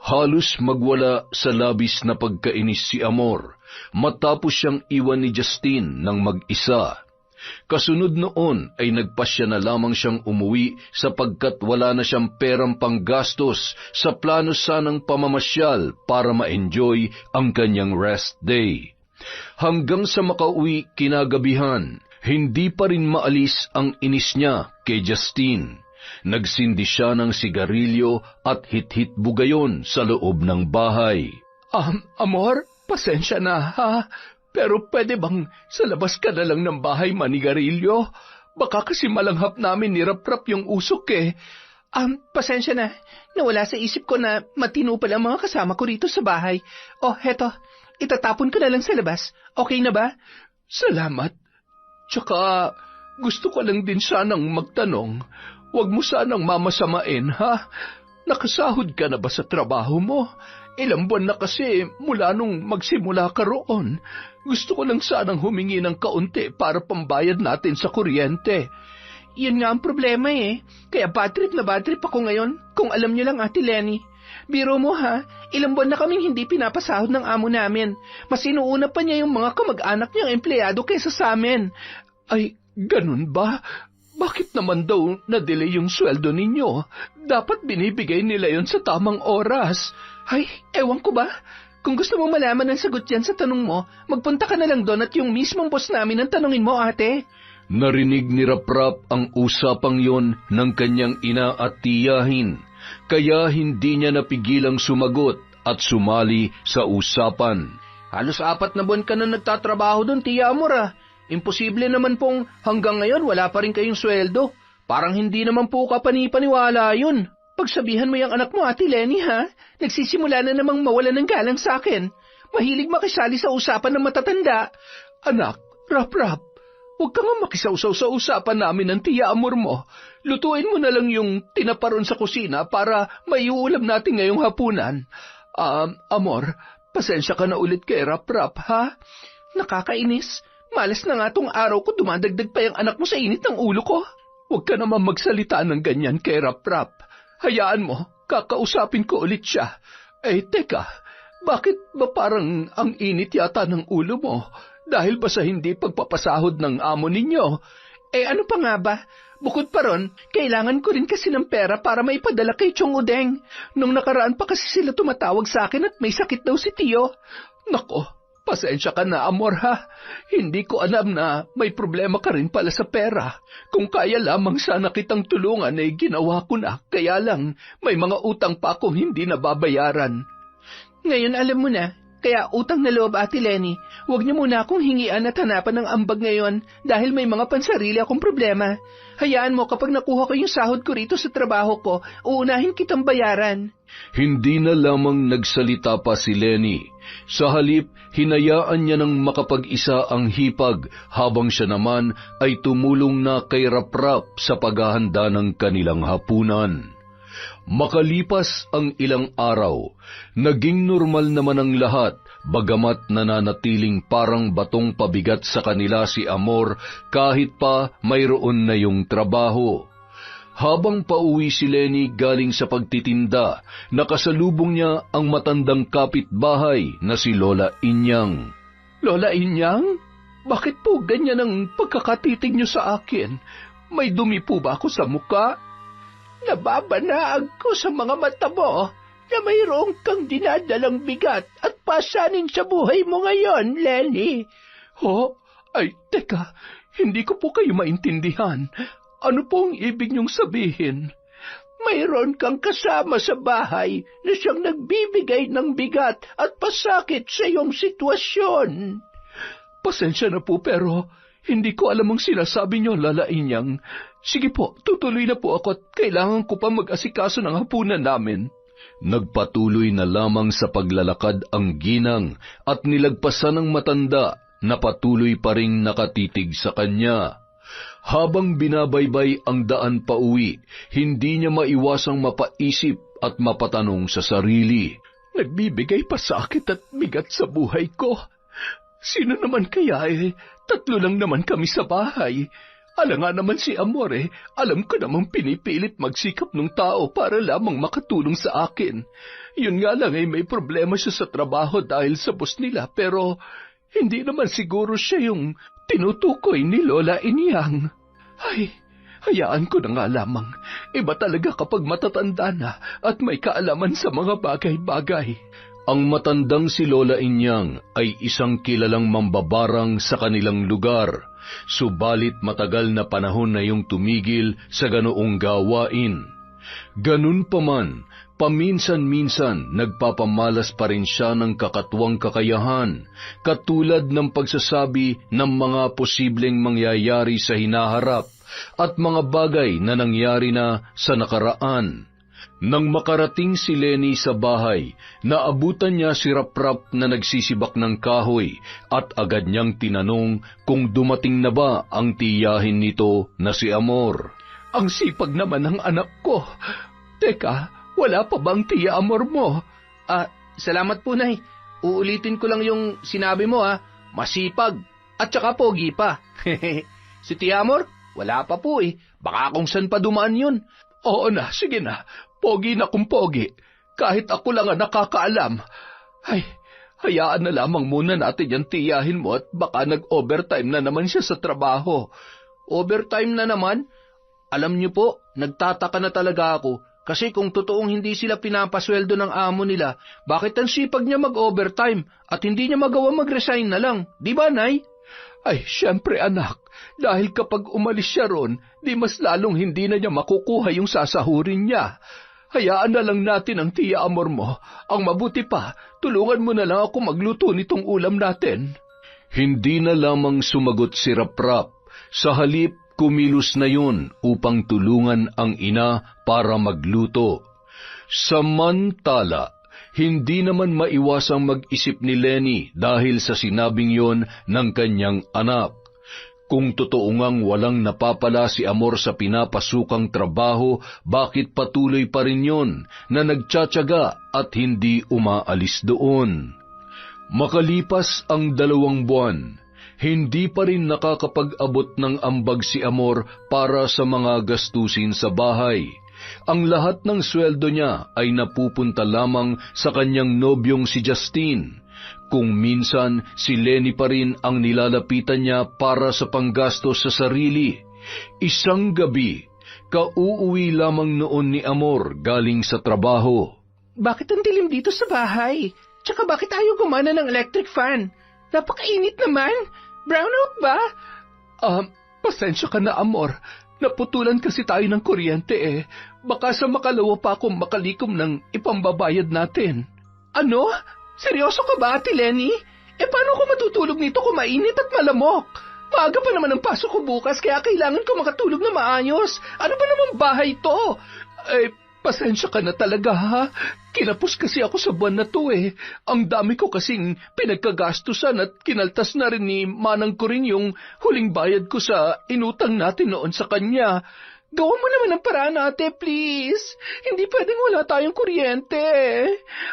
B: Halos magwala sa labis na pagkainis si Amor matapos siyang iwan ni Justine ng mag-isa. Kasunod noon ay nagpasya na lamang siyang umuwi sapagkat wala na siyang perang panggastos sa plano sanang pamamasyal para ma-enjoy ang kanyang rest day. Hanggang sa makauwi kinagabihan, hindi pa rin maalis ang inis niya kay Justine. Nagsindi siya ng sigarilyo at hit-hit bugayon sa loob ng bahay.
A: Amor, pasensya na ha, pero pwede bang sa labas ka na lang ng bahay manigarilyo? Baka kasi malanghap namin ni Rap-Rap yung usok eh. Pasensya na, nawala sa isip ko na matino pala ang mga kasama ko rito sa bahay. Heto, itatapon ko na lang sa labas. Okay na ba?
B: Salamat. Tsaka gusto ko lang din sanang magtanong, huwag mo sanang mamasamain, ha? Nakasahod ka na ba sa trabaho mo? Ilang buwan na kasi mula nung magsimula ka roon. Gusto ko lang sanang humingi ng kaunti para pambayad natin sa kuryente.
A: Yun nga ang problema eh. Kaya bad trip ako ngayon, kung alam niyo lang, Ate Lenny. Biro mo ha, ilang buwan na kaming hindi pinapasahod ng amo namin. Mas inuuna pa niya yung mga kamag-anak niyang empleyado kaysa sa amin.
B: Ay, ganun ba? Bakit naman daw na-delay yung sweldo ninyo? Dapat binibigay nila yon sa tamang oras.
A: Ay, ewan ko ba? Kung gusto mo malaman ang sagot yan sa tanong mo, magpunta ka na lang doon at yung mismong boss namin ang tanungin mo, ate.
B: Narinig ni Rap-Rap ang usapang yon ng kanyang ina at tiyahin, kaya hindi niya napigilang sumagot at sumali sa usapan.
A: Halos 4 na buwan ka na nagtatrabaho doon, Tia Amor. Imposible naman pong hanggang ngayon wala pa rin kayong sweldo. Parang hindi naman po kapani-paniwala yun. Pagsabihan mo yung anak mo, Ate Lenny, ha? Nagsisimula na namang mawala ng galang sa akin. Mahilig makisali sa usapan ng matatanda.
B: Anak, Rap-Rap, huwag ka nga makisawsaw sa usapan namin ng Tia Amor mo. Lutuin mo na lang yung tinaparon sa kusina para maiuulam natin ngayong hapunan. Amor, pasensya ka na ulit kay Rap-Rap, ha?
A: Nakakainis. Malas na nga tong araw ko, dumadagdag pa yung anak mo sa init ng ulo ko.
B: Huwag ka naman magsalita ng ganyan kay Rap-Rap. Hayaan mo, kakausapin ko ulit siya. Teka, bakit ba parang ang init yata ng ulo mo? Dahil ba sa hindi pagpapasahod ng amo ninyo?
A: Ano pa nga ba? Bukod pa ron, kailangan ko rin kasi ng pera para maipadala kay Chong Udeng. Nung nakaraan pa kasi sila tumatawag sa akin at may sakit daw si Tio.
B: Nako, pasensya ka na, Amor, ha? Hindi ko alam na may problema ka rin pala sa pera. Kung kaya lamang sana kitang tulungan ay ginawa ko na. Kaya lang, may mga utang pa akong hindi nababayaran.
A: Ngayon alam mo na, kaya utang na loob, Ate Lenny. Huwag niyo muna akong hingian at hanapan ng ambag ngayon dahil may mga pansarili akong problema. Hayaan mo kapag nakuha ko yung sahod ko rito sa trabaho ko, uunahin kitang bayaran.
B: Hindi na lamang nagsalita pa si Lenny Sa halip, hinayaan niya ng makapag-isa ang hipag habang siya naman ay tumulong na kay Raprap sa paghahanda ng kanilang hapunan. Makalipas ang ilang araw, naging normal naman ang lahat, bagamat nananatiling parang batong pabigat sa kanila si Amor kahit pa mayroon na yung trabaho. Habang pauwi si Lenny galing sa pagtitinda, nakasalubong niya ang matandang kapitbahay na si Lola Inyang.
A: Lola Inyang? Bakit po ganyan ang pagkakatitig niyo sa akin? May dumi po ba ako sa muka? Nababanaag ko sa mga mata mo na mayroong kang dinadalang bigat at pasanin sa buhay mo ngayon, Lenny. Ay, teka, hindi ko po kayo maintindihan. Ano pong ibig niyong sabihin? Mayroon kang kasama sa bahay na siyang nagbibigay ng bigat at pasakit sa iyong sitwasyon. Pasensya na po pero hindi ko alam ang sinasabi niyo, Lala Inyang. Sige po, tutuloy na po ako at kailangan ko pa mag-asikaso ng hapunan namin.
B: Nagpatuloy na lamang sa paglalakad ang ginang at nilagpasan ng matanda na patuloy pa ring nakatitig sa kanya. Habang binabaybay ang daan pauwi, hindi niya maiwasang mapaisip at mapatanong sa sarili.
A: Nagbibigay pa sakit at bigat sa buhay ko. Sino naman kaya tatlo lang naman kami sa bahay. Nga naman si Amor alam ko namang pinipilit magsikap ng tao para lamang makatulong sa akin. Yun nga lang may problema siya sa trabaho dahil sa boss nila pero hindi naman siguro siya yung tinutukoy ni Lola Inyang. Ay, hayaan ko na nga lamang. Iba talaga kapag matatanda na at may kaalaman sa mga bagay-bagay.
B: Ang matandang si Lola Inyang ay isang kilalang mambabarang sa kanilang lugar, subalit matagal na panahon na yung tumigil sa ganoong gawain. Ganun pa man, paminsan-minsan nagpapamalas pa rin siya ng kakatuwang kakayahan, katulad ng pagsasabi ng mga posibleng mangyayari sa hinaharap at mga bagay na nangyari na sa nakaraan. Nang makarating si Lenny sa bahay, naabutan niya si Raprap na nagsisibak ng kahoy at agad niyang tinanong kung dumating na ba ang tiyahin nito na si Amor.
A: Ang sipag naman ng anak ko. Teka, wala pa bang tiya Amor mo?
C: Salamat po, Nay. Uulitin ko lang yung sinabi mo, masipag at saka pogi pa. Si tiya Amor, wala pa po Baka kung saan pa dumaan yun.
A: Oo na, sige na. Pogi na kung pogi. Kahit ako lang ang nakakaalam. Ay, hayaan na lamang muna natin yung tiyahin mo at baka nag-overtime na naman siya sa trabaho.
C: Overtime na naman? Alam niyo po, nagtataka na talaga ako. Kasi kung totoong hindi sila pinapasweldo ng amo nila, bakit ang sipag niya mag-overtime at hindi niya magawa mag-resign na lang? Di ba, Nay?
A: Ay, syempre anak, dahil kapag umalis siya ron, di mas lalong hindi na niya makukuha yung sasahurin niya. Hayaan na lang natin ang tiya Amor mo. Ang mabuti pa, tulungan mo na lang ako magluto nitong ulam natin.
B: Hindi na lamang sumagot si Raprap. Sa halip, kumilos na yun upang tulungan ang ina para magluto. Samantala, hindi naman maiwasang mag-isip ni Lenny dahil sa sinabing yon ng kanyang anak. Kung totoo ngang walang napapala si Amor sa pinapasukang trabaho, bakit patuloy pa rin yon na nagtsatsaga at hindi umaalis doon? Makalipas ang 2 buwan, hindi pa rin nakakapag-abot ng ambag si Amor para sa mga gastusin sa bahay. Ang lahat ng sweldo niya ay napupunta lamang sa kanyang nobyong si Justine. Kung minsan, si Lenny pa rin ang nilalapitan niya para sa panggastos sa sarili. Isang gabi, kauuwi lamang noon ni Amor galing sa trabaho.
A: Bakit ang dilim dito sa bahay? Tsaka bakit ayaw gumana ng electric fan? Napakainit naman. Brownout ba? Pasensya ka na, Amor. Naputulan kasi tayo ng kuryente Baka sa makalawa pa akong makalikom ng ipambabayad natin. Ano? Seryoso ka ba, Ate Lenny? Paano ko matutulog nito kung mainit at malamok? Maaga pa naman ang pasok ko bukas kaya kailangan ko makatulog na maayos. Ano ba namang bahay to? Pasensya ka na talaga, ha? Kinapos kasi ako sa buwan na to eh. Ang dami ko kasing pinagkagastusan at kinaltas na rin ni Manang ko rin yung huling bayad ko sa inutang natin noon sa kanya. Gawan mo naman ang paraan, ate, please. Hindi pwedeng wala tayong kuryente.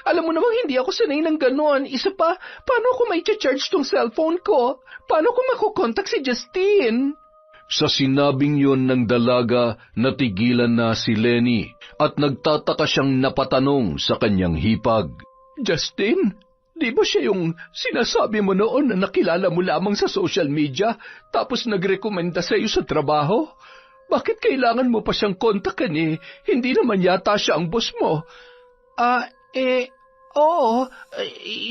A: Alam mo namang hindi ako sanay ng ganon. Isa pa, paano ako may charge tong cellphone ko? Paano ko makukontak si Justine?
B: Sa sinabing yon ng dalaga, natigilan na si Lenny at nagtataka siyang napatanong sa kanyang hipag.
A: Justine, di ba siya yung sinasabi mo noon na nakilala mo lamang sa social media tapos nagrekomenda sa iyo sa trabaho? Bakit kailangan mo pa siyang kontakan eh? Hindi naman yata siya ang boss mo. Oo,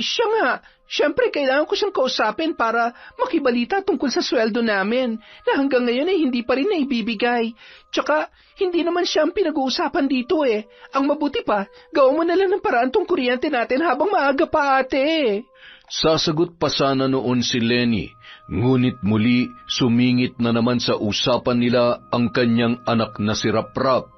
A: siya nga. Siyempre, kailangan ko siyang kausapin para makibalita tungkol sa sweldo namin na hanggang ngayon ay hindi pa rin naibibigay. Tsaka, hindi naman siya ang pinag-uusapan dito eh. Ang mabuti pa, gawin mo na lang ng paraan tong kuryente natin habang maaga pa, ate.
B: Sasagot pa sana noon si Lenny, ngunit muli sumingit na naman sa usapan nila ang kanyang anak na si Raprap.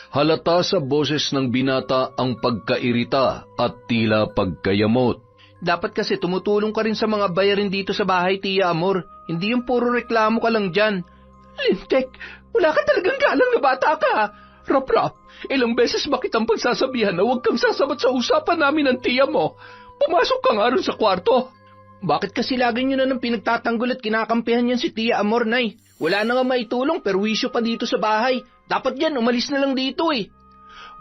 B: Halata sa boses ng binata ang pagkairita at tila pagkayamot.
C: Dapat kasi tumutulong ka rin sa mga bayarin dito sa bahay, Tia Amor. Hindi yung puro reklamo ka lang dyan.
A: Lintek, wala ka talagang galang na bata ka. Rap, ilang beses ba kitang pagsasabihan na huwag kang sasabat sa usapan namin ng tiya mo? Pumasok ka nga rin sa kwarto.
C: Bakit kasi lagi nyo na nang pinagtatanggol at kinakampihan yan si Tia Amor, Nay? Wala na nga maitulong, perwisyo pa dito sa bahay. Dapat yan, umalis na lang dito eh.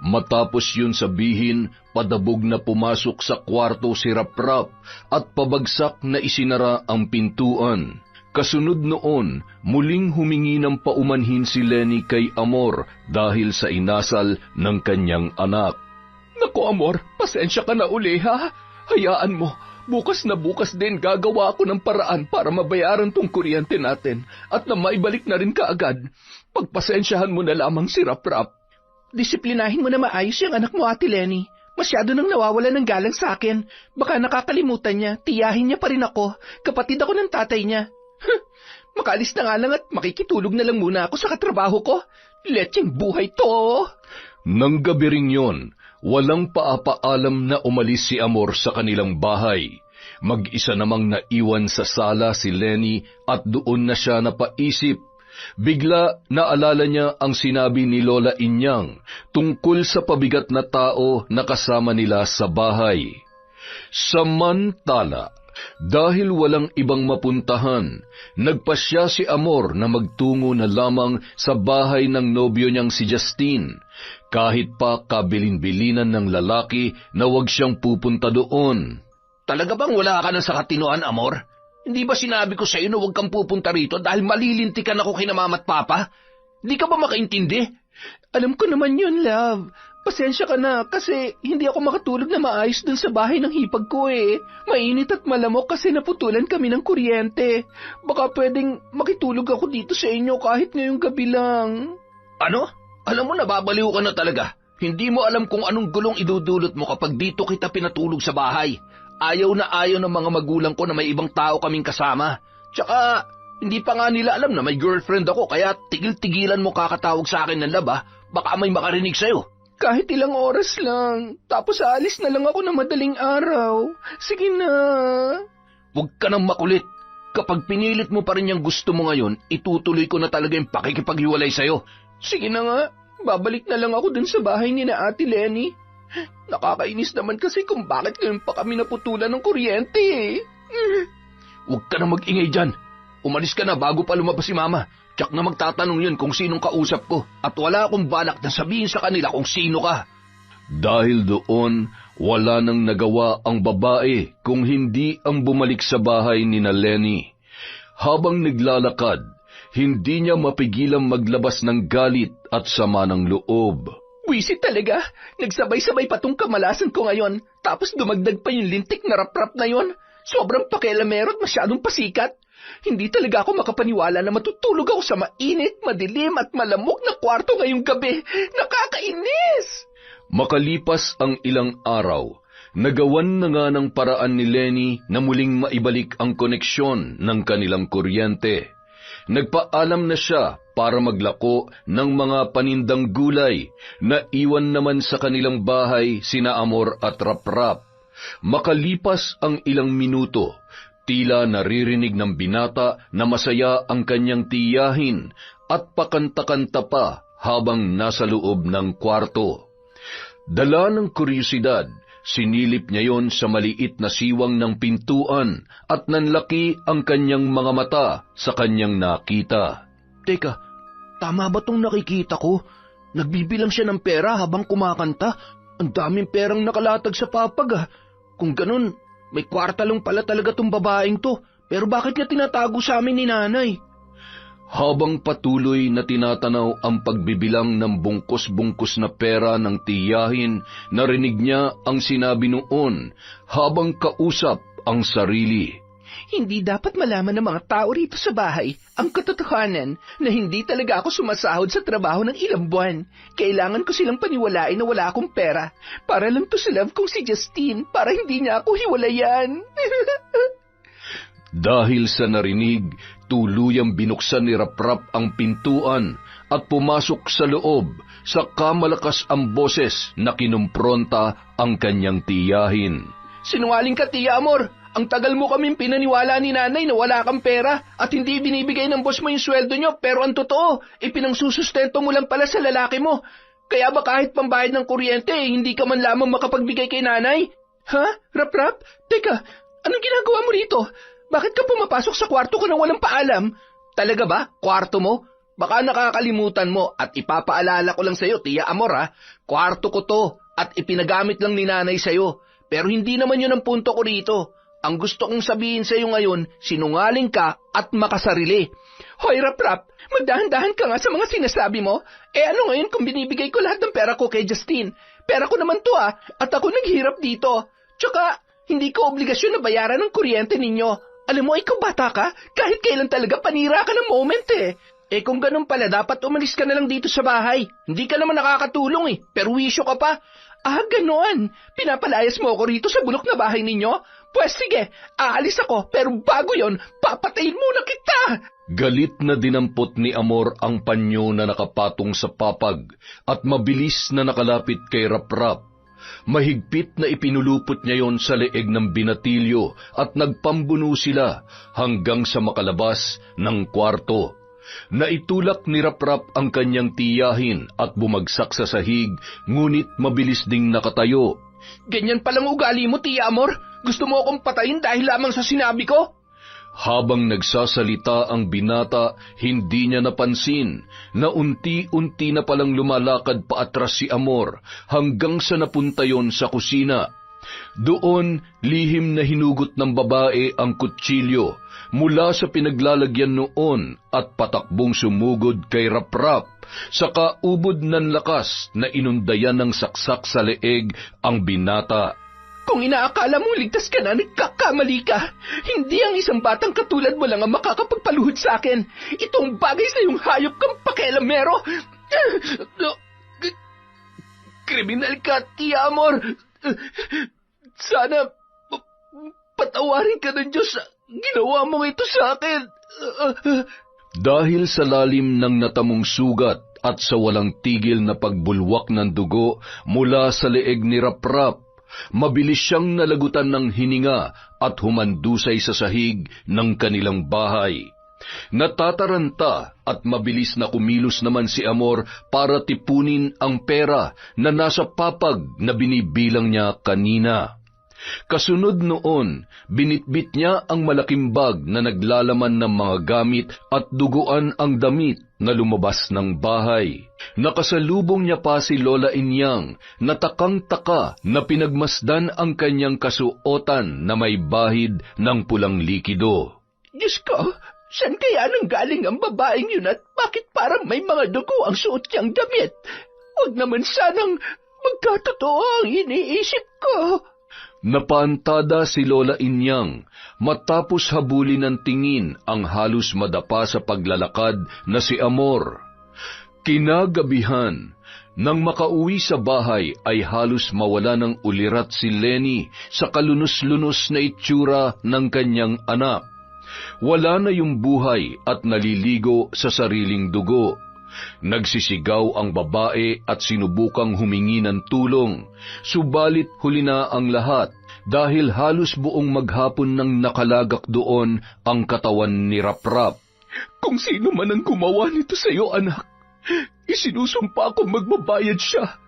B: Matapos yun sabihin, padabog na pumasok sa kwarto si Raprap at pabagsak na isinara ang pintuan. Kasunod noon, muling humingi ng paumanhin si Lenny kay Amor dahil sa inasal ng kanyang anak.
A: Naku Amor, pasensya ka na uli ha. Hayaan mo, bukas na bukas din gagawa ako ng paraan para mabayaran tong kuryente natin at na maibalik na rin kaagad. Pagpasensyahan mo na lamang si Raprap.
C: Disiplinahin mo na maayos yung anak mo, Ate Lenny. Masyado nang nawawala ng galang sa akin. Baka nakakalimutan niya, tiyahin niya pa rin ako. Kapatid ako ng tatay niya.
A: Makaalis na nga lang at makikitulog na lang muna ako sa katrabaho ko. Letseng buhay to.
B: Nang gabi ring yon, walang paapaalam na umalis si Amor sa kanilang bahay. Mag-isa namang naiwan sa sala si Lenny at doon na siya napaisip. Bigla naalala niya ang sinabi ni Lola Inyang tungkol sa pabigat na tao na kasama nila sa bahay. Samantala, dahil walang ibang mapuntahan, nagpasya si Amor na magtungo na lamang sa bahay ng nobyo niyang si Justine, kahit pa kabilin-bilinan ng lalaki na wag siyang pupunta doon.
C: Talaga bang wala ka na sa katinoan, Amor? Hindi ba sinabi ko sa iyo na huwag kang pupunta rito dahil malilintikan ako kay mama at papa? Hindi ka ba makaintindi?
A: Alam ko naman yun, love. Pasensya ka na kasi hindi ako makatulog na maayos dun sa bahay ng hipag ko eh. Mainit at malamok kasi naputulan kami ng kuryente. Baka pwedeng makitulog ako dito sa inyo kahit ngayong gabi lang.
C: Ano? Alam mo, nababaliw ka na talaga. Hindi mo alam kung anong gulong idudulot mo kapag dito kita pinatulog sa bahay. Ayaw na ayaw ng mga magulang ko na may ibang tao kaming kasama. Tsaka, hindi pa nga nila alam na may girlfriend ako kaya tigil-tigilan mo kakatawag sa akin ng laba. Baka may makarinig sa'yo.
A: Kahit ilang oras lang, tapos aalis na lang ako ng madaling araw. Sige na.
C: Huwag ka nang makulit. Kapag pinilit mo pa rin yung gusto mo ngayon, itutuloy ko na talaga yung pakikipaghiwalay sa'yo.
A: Sige na nga, babalik na lang ako dun sa bahay ni na Ate Lenny. Nakakainis naman kasi kung bakit ngayon pa kami naputulan ng kuryente eh.
C: Huwag ka na mag-ingay dyan. Umalis ka na bago pa lumabas si Mama. Tsak na magtatanong yun kung sinong kausap ko at wala akong balak na sabihin sa kanila kung sino ka.
B: Dahil doon, wala nang nagawa ang babae kung hindi ang bumalik sa bahay ni na Lenny. Habang naglalakad, hindi niya mapigilang maglabas ng galit at sama ng loob.
A: Wisit talaga, nagsabay-sabay pa tong kamalasan ko ngayon, tapos dumagdag pa yung lintik na Raprap na yon. Sobrang pakialamero at masyadong pasikat. Hindi talaga ako makapaniwala na matutulog ako sa mainit, madilim at malamok na kwarto ngayong gabi. Nakakainis!
B: Makalipas ang ilang araw, nagawan na nga ng paraan ni Lenny na muling maibalik ang koneksyon ng kanilang kuryente. Nagpaalam na siya para maglako ng mga panindang gulay na iwan naman sa kanilang bahay sina Amor at Raprap. Makalipas ang ilang minuto, tila naririnig ng binata na masaya ang kanyang tiyahin at pakanta-kanta pa habang nasa loob ng kwarto. Dala ng kuryosidad, sinilip niya yon sa maliit na siwang ng pintuan at nanlaki ang kanyang mga mata sa kanyang nakita.
C: Teka, tama ba tong nakikita ko? Nagbibilang siya ng pera habang kumakanta. Ang daming perang nakalatag sa papag ah. Kung ganun, may kwarta lang pala talaga tong babaeng to. Pero bakit niya tinatago sa amin ni nanay?
B: Habang patuloy na tinatanaw ang pagbibilang ng bungkos-bungkos na pera ng tiyahin, narinig niya ang sinabi noon habang kausap ang sarili.
A: Hindi dapat malaman ng mga tao rito sa bahay ang katotohanan na hindi talaga ako sumasahod sa trabaho ng ilang buwan. Kailangan ko silang paniwalain na wala akong pera para lang to sa love kong si Justine para hindi niya ako hiwalayan.
B: Dahil sa narinig, tuluyang binuksan ni Raprap ang pintuan at pumasok sa loob, saka malakas ang boses na kinumpronta ang kanyang tiyahin.
C: Sinungaling ka, Tia Amor! Ang tagal mo kaming pinaniwala ni nanay na wala kang pera at hindi binibigay ng boss mo yung sweldo nyo, pero ang totoo, ipinangsusustento mo lang pala sa lalaki mo. Kaya ba kahit pambayad ng kuryente, hindi ka man lamang makapagbigay kay nanay? Ha? Rap-rap? Teka, anong ginagawa mo rito? Bakit ka pumapasok sa kwarto ko nang walang paalam? Talaga ba? Kwarto mo? Baka nakakalimutan mo at ipapaalala ko lang sa'yo, Tia Amor ha. Kwarto ko to at ipinagamit lang ni nanay sa'yo. Pero hindi naman yun ang punto ko rito. Ang gusto kong sabihin sa'yo ngayon, sinungaling ka at makasarili. Hoy, Rap-Rap, magdahan-dahan ka nga sa mga sinasabi mo. Ano ngayon kung binibigay ko lahat ng pera ko kay Justine? Pera ko naman to at ako naghirap dito. Tsaka, hindi ko obligasyon na bayaran ng kuryente ninyo. Alam mo, ikaw bata ka, kahit kailan talaga panira ka ng moment eh. Kung ganun pala, dapat umalis ka na lang dito sa bahay. Hindi ka naman nakakatulong perwisyo ka pa. Ganoon. Pinapalayas mo ako rito sa bulok na bahay ninyo? Pwes sige, aalis ako, pero bago yon, papatayin muna kita!
B: Galit na dinampot ni Amor ang panyo na nakapatong sa papag at mabilis na nakalapit kay Raprap. Mahigpit na ipinulupot niya yon sa leeg ng binatilyo at nagpambuno sila hanggang sa makalabas ng kwarto. Naitulak ni Raprap ang kanyang tiyahin at bumagsak sa sahig, ngunit mabilis ding nakatayo.
C: Ganyan palang ugali mo, Tia Amor? Gusto mo akong patayin dahil lamang sa sinabi ko?
B: Habang nagsasalita ang binata, hindi niya napansin na unti-unti na palang lumalakad paatras si Amor hanggang sa napunta yon sa kusina. Doon, lihim na hinugot ng babae ang kutsilyo mula sa pinaglalagyan noon at patakbong sumugod kay Raprap, saka ubod ng lakas na inundayan ng saksak sa leeg ang binata.
C: Kung inaakala mong ligtas ka na, nagkakamali ka. Hindi ang isang batang katulad mo lang ang makakapagpaluhod sa akin. Itong bagay sa iyong hayop kang pakialamero. Kriminal ka, Tia Amor. Sana patawarin ka ng Diyos sa ginawa mong ito sa akin.
B: Dahil sa lalim ng natamong sugat at sa walang tigil na pagbulwak ng dugo mula sa leeg ni Raprap, mabilis siyang nalagutan ng hininga at humandusay sa sahig ng kanilang bahay. Natataranta at mabilis na kumilos naman si Amor para tipunin ang pera na nasa papag na binibilang niya kanina. Kasunod noon, binitbit niya ang malaking bag na naglalaman ng mga gamit at duguan ang damit na lumabas ng bahay. Nakasalubong niya pa si Lola Inyang na takang-taka na pinagmasdan ang kanyang kasuotan na may bahid ng pulang likido.
C: Diyos ko, saan kaya nanggaling ang babaeng yun at bakit parang may mga dugo ang suot niyang damit? Huwag naman sanang magkatotoo ang iniisip ko.
B: Napantada si Lola Inyang matapos habulin ng tingin ang halos madapa sa paglalakad na si Amor. Kinagabihan, nang makauwi sa bahay ay halos mawala ng ulirat si Lenny sa kalunos-lunos na itsura ng kanyang anak. Wala na yung buhay at naliligo sa sariling dugo. Nagsisigaw ang babae at sinubukang humingi ng tulong, subalit huli na ang lahat dahil halos buong maghapon nang nakalagak doon ang katawan ni Raprap.
A: Kung sino man ang gumawa nito sa iyo, anak, isinusumpa kong magbabayad siya.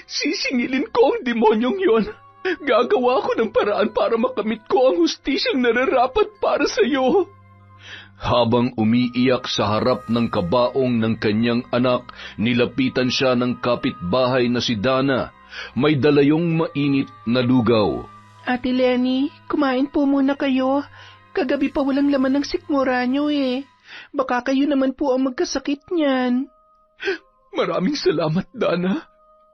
A: Sisingilin ko ang demonyong yon. Gagawa ko ng paraan para makamit ko ang hustisyang nararapat para sa iyo.
B: Habang umiiyak sa harap ng kabaong ng kanyang anak, nilapitan siya ng kapitbahay na si Dana. May dalayong mainit na lugaw.
A: Ate Lenny, kumain po muna kayo. Kagabi pa walang laman ng sikmura nyo eh. Baka kayo naman po ang magkasakit niyan. Maraming salamat, Dana.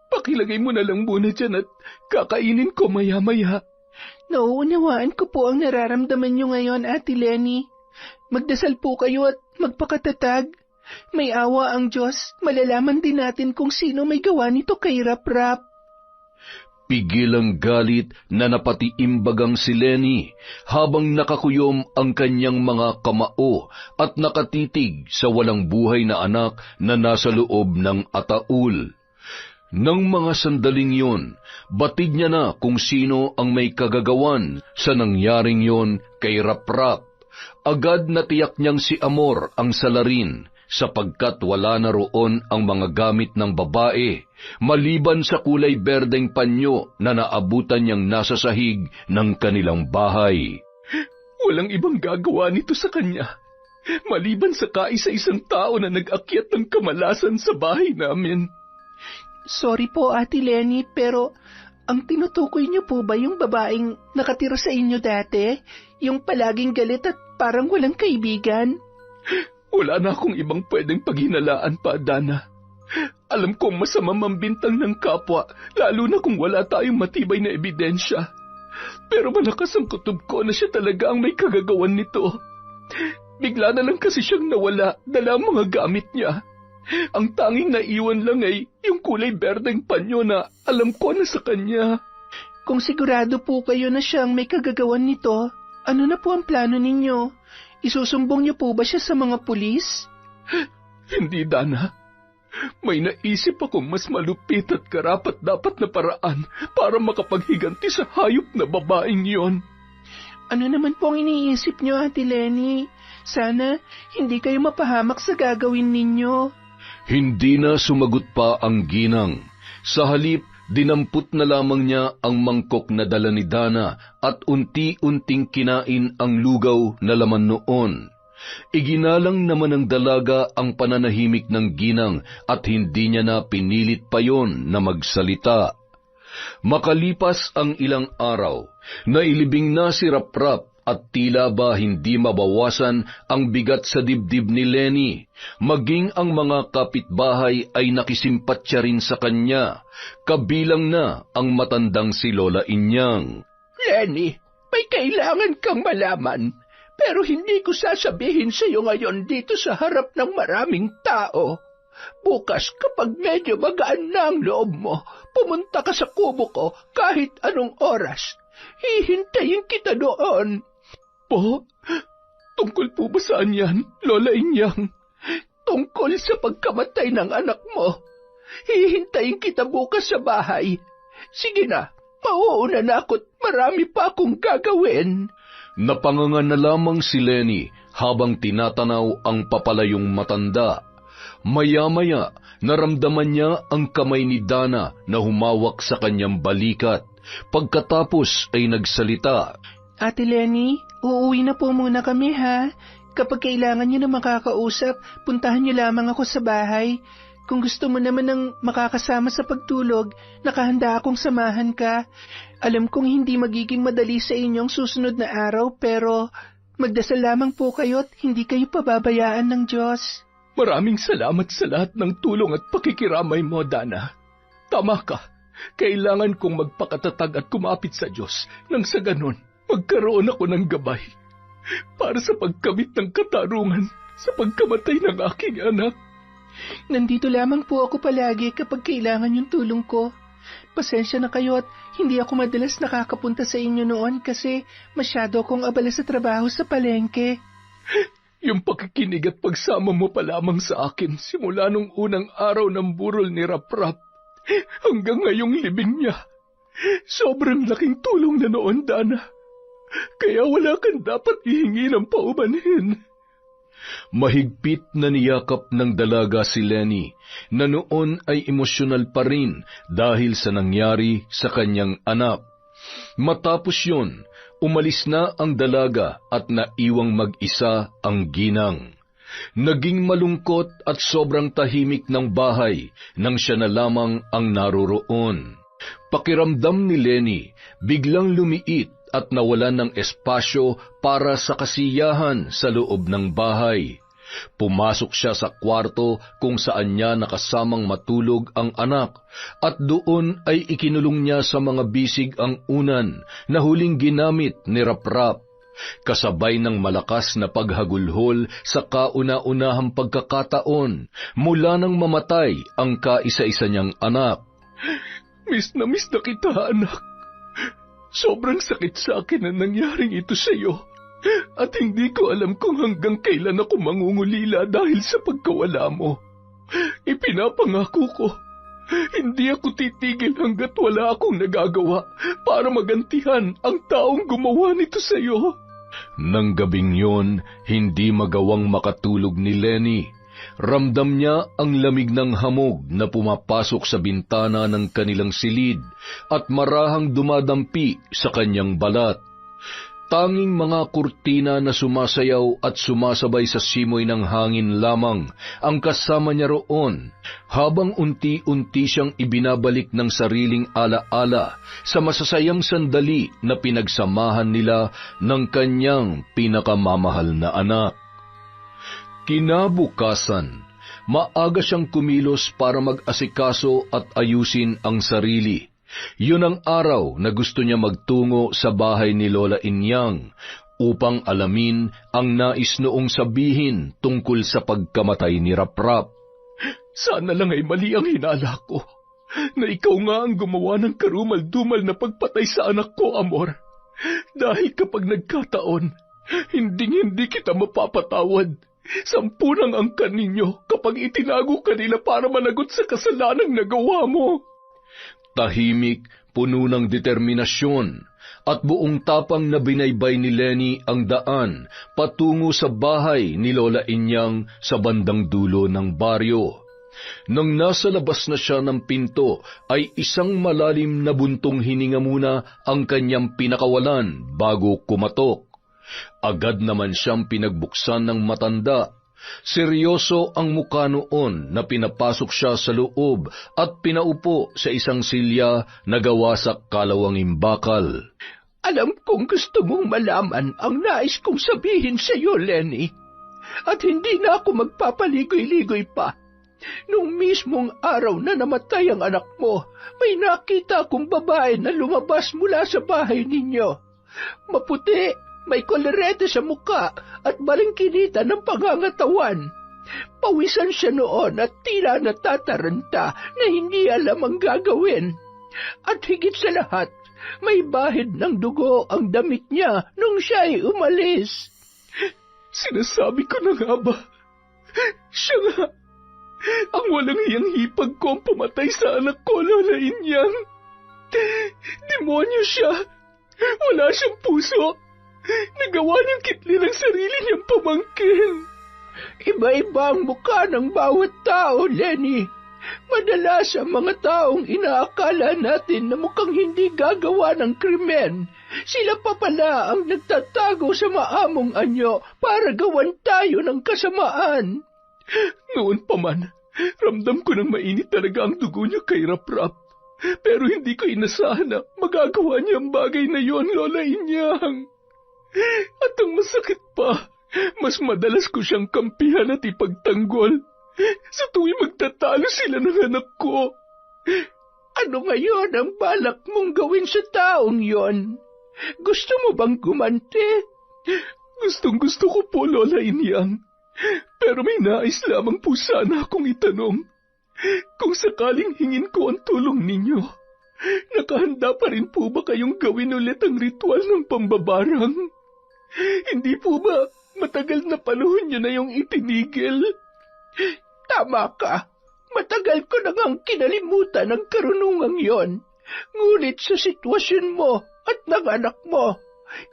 A: Pakilagay mo na lang muna dyan at kakainin ko maya-maya. Nauunawaan ko po ang nararamdaman nyo ngayon, Ate Lenny. Magdasal po kayo at magpakatatag. May awa ang Diyos, malalaman din natin kung sino may gawa nito kay Raprap.
B: Pigil ang galit na napatiimbagang si Lenny habang nakakuyom ang kanyang mga kamao at nakatitig sa walang buhay na anak na nasa loob ng ataul. Nang mga sandaling yon, batid niya na kung sino ang may kagagawan sa nangyaring yon kay Raprap. Agad na tiyak niyang si Amor ang salarin sapagkat wala na roon ang mga gamit ng babae, maliban sa kulay berdeng panyo na naabutan niyang nasa sahig ng kanilang bahay.
A: Walang ibang gagawa nito sa kanya, maliban sa kaisa-isang tao na nag-akyat ng kamalasan sa bahay namin. Sorry po, Ate Lenny, pero ang tinutukoy niyo po ba yung babaeng nakatira sa inyo dati? Yung palaging galit at parang walang kaibigan? Wala na akong ibang pwedeng paghinalaan pa, Dana. Alam kong masama mambintang ng kapwa, lalo na kung wala tayong matibay na ebidensya. Pero malakas ang kutob ko na siya talaga ang may kagagawan nito. Bigla na lang kasi siyang nawala, dala ang mga gamit niya. Ang tanging naiwan lang ay yung kulay berdeng panyo na alam ko na sa kanya. Kung sigurado po kayo na siyang may kagagawan nito, ano na po ang plano ninyo? Isusumbong niyo po ba siya sa mga pulis? Hindi, Dana. May naisip akong mas malupit at karapat-dapat na paraan para makapaghiganti sa hayop na babaeng yon. Ano naman po ang iniisip niyo, Ate Lenny? Sana hindi kayo mapahamak sa gagawin ninyo.
B: Hindi na sumagot pa ang ginang. Sa halip, dinampot na lamang niya ang mangkok na dala ni Dana at unti-unting kinain ang lugaw na laman noon. Iginalang naman ng dalaga ang pananahimik ng ginang at hindi niya na pinilit pa yon na magsalita. Makalipas ang ilang araw, nailibing na si Raprap at tila ba hindi mabawasan ang bigat sa dibdib ni Lenny. Maging ang mga kapitbahay ay nakisimpatya rin sa kanya, kabilang na ang matandang si Lola Inyang.
A: Lenny, may kailangan kang malaman, pero hindi ko sasabihin sa iyo ngayon dito sa harap ng maraming tao. Bukas kapag medyo magaan na ang loob mo, pumunta ka sa kubo ko kahit anong oras. Hihintayin kita doon. Po? Tungkol po ba saan yan, Lola Inyang? Tungkol sa pagkamatay ng anak mo. Hihintayin kita bukas sa bahay. Sige na, mauuna na ako't marami pa akong gagawin.
B: Napanganga na lamang si Lenny habang tinatanaw ang papalayong matanda. Maya-maya, naramdaman niya ang kamay ni Dana na humawak sa kanyang balikat. Pagkatapos ay nagsalita.
A: Ate Lenny, uuwi na po muna kami ha. Kapag kailangan niyo na makakausap, puntahan niyo lamang ako sa bahay. Kung gusto mo naman ng makakasama sa pagtulog, nakahanda akong samahan ka. Alam kong hindi magiging madali sa inyong susunod na araw, pero magdasal lamang po kayo at hindi kayo pababayaan ng Diyos. Maraming salamat sa lahat ng tulong at pakikiramay mo, Dana. Tama ka. Kailangan kong magpakatatag at kumapit sa Diyos nang sa ganon magkaroon ako ng gabay para sa pagkamit ng katarungan sa pagkamatay ng aking anak. Nandito lamang po ako palagi kapag kailangan yung tulong ko. Pasensya na kayo at hindi ako madalas nakakapunta sa inyo noon kasi masyado akong abala sa trabaho sa palengke. Yung pakikinig at pagsama mo pa lamang sa akin simula nung unang araw ng burol ni Raprap hanggang ngayong libing niya. Sobrang laking tulong na noon, Dana. Kaya wala kang dapat ihingi ng paumanhin.
B: Mahigpit na niyakap ng dalaga si Lenny na noon ay emosyonal pa rin dahil sa nangyari sa kanyang anak. Matapos yun, umalis na ang dalaga at naiwang mag-isa ang ginang. Naging malungkot at sobrang tahimik ng bahay nang siya na lamang ang naroroon. Pakiramdam ni Lenny, biglang lumiit at nawalan ng espasyo para sa kasiyahan sa loob ng bahay. Pumasok siya sa kwarto kung saan niya nakasamang matulog ang anak at doon ay ikinulong niya sa mga bisig ang unan na huling ginamit ni Raprap. Kasabay ng malakas na paghagulhol sa kauna-unahang pagkakataon mula nang mamatay ang kaisa-isa niyang anak.
A: Miss na kita, anak. Sobrang sakit sa akin ang nangyaring ito sa iyo. At hindi ko alam kung hanggang kailan ako mangungulila dahil sa pagkawala mo. Ipinapangako ko, hindi ako titigil hanggat wala akong nagagawa para magantihan ang taong gumawa nito sa iyo.
B: Nang gabing yon, hindi magawang makatulog ni Lenny. Ramdam niya ang lamig ng hamog na pumapasok sa bintana ng kanilang silid at marahang dumadampi sa kanyang balat. Tanging mga kurtina na sumasayaw at sumasabay sa simoy ng hangin lamang ang kasama niya roon, habang unti-unti siyang ibinabalik ng sariling alaala sa masasayang sandali na pinagsamahan nila ng kanyang pinakamamahal na anak. Kinabukasan, maaga siyang kumilos para mag-asikaso at ayusin ang sarili. Yun ang araw na gusto niya magtungo sa bahay ni Lola Inyang upang alamin ang nais noong sabihin tungkol sa pagkamatay ni Raprap.
A: Sana lang ay mali ang hinala ko, na ikaw nga ang gumawa ng karumal-dumal na pagpatay sa anak ko, Amor. Dahil kapag nagkataon, hindi kita mapapatawad. 10 ang angkan ninyo kapag itinago ka nila para managot sa kasalanang nagawa mo.
B: Tahimik, puno ng determinasyon, at buong tapang na binaybay ni Lenny ang daan patungo sa bahay ni Lola Inyang sa bandang dulo ng baryo. Nang nasa labas na siya ng pinto, ay isang malalim na buntong hininga muna ang kanyang pinakawalan bago kumatok. Agad naman siyang pinagbuksan ng matanda. Seryoso ang mukha noon na pinapasok siya sa loob at pinaupo sa isang silya na gawa sa kalawanging bakal.
A: Alam kong gusto mong malaman ang nais kong sabihin sa iyo, Lenny. At hindi na ako magpapaligoy-ligoy pa. Nung mismong araw na namatay ang anak mo, may nakita akong babae na lumabas mula sa bahay ninyo. Maputi, may kolerete sa muka at balingkinita ng pangangatawan. Pawisan siya noon at tila natataranta na hindi alam ang gagawin. At higit sa lahat, may bahid ng dugo ang damit niya nung siya ay umalis. Sinasabi ko na nga ba? Siya nga, ang walang hiyang hipag ko ang pumatay sa anak ko, Lola Inyang. Demonyo siya. Wala siyang puso. Nagawa niyang kitli ng sarili niyang pamangkin. Iba-iba ang mukha ng bawat tao, Lenny. Madalas ang mga taong inaakala natin na mukhang hindi gagawa ng krimen, sila pa pala ang nagtatago sa maamong anyo para gawan tayo ng kasamaan. Noon pa man, ramdam ko nang mainit talaga ang dugo niya kay Raprap. Pero hindi ko inasahan na magagawa niya ang bagay na yon, Lola Inyang. At ang masakit pa, mas madalas ko siyang kampihan at ipagtanggol sa tuwing magtatalo sila ng anak ko. Ano ngayon ang balak mong gawin sa taong yon? Gusto mo bang gumanti? Gustong-gusto ko po, Lola Inyang. Pero may nais lamang po sana akong itanong. Kung sakaling hingin ko ang tulong ninyo, nakahanda pa rin po ba kayong gawin ulit ang ritual ng pambabarang? Hindi po ba Matagal na panahon niyo na yung itinigil. Tama ka. Matagal ko na ngang kinalimutan ang karunungang yon. Ngunit sa sitwasyon mo at ng anak mo,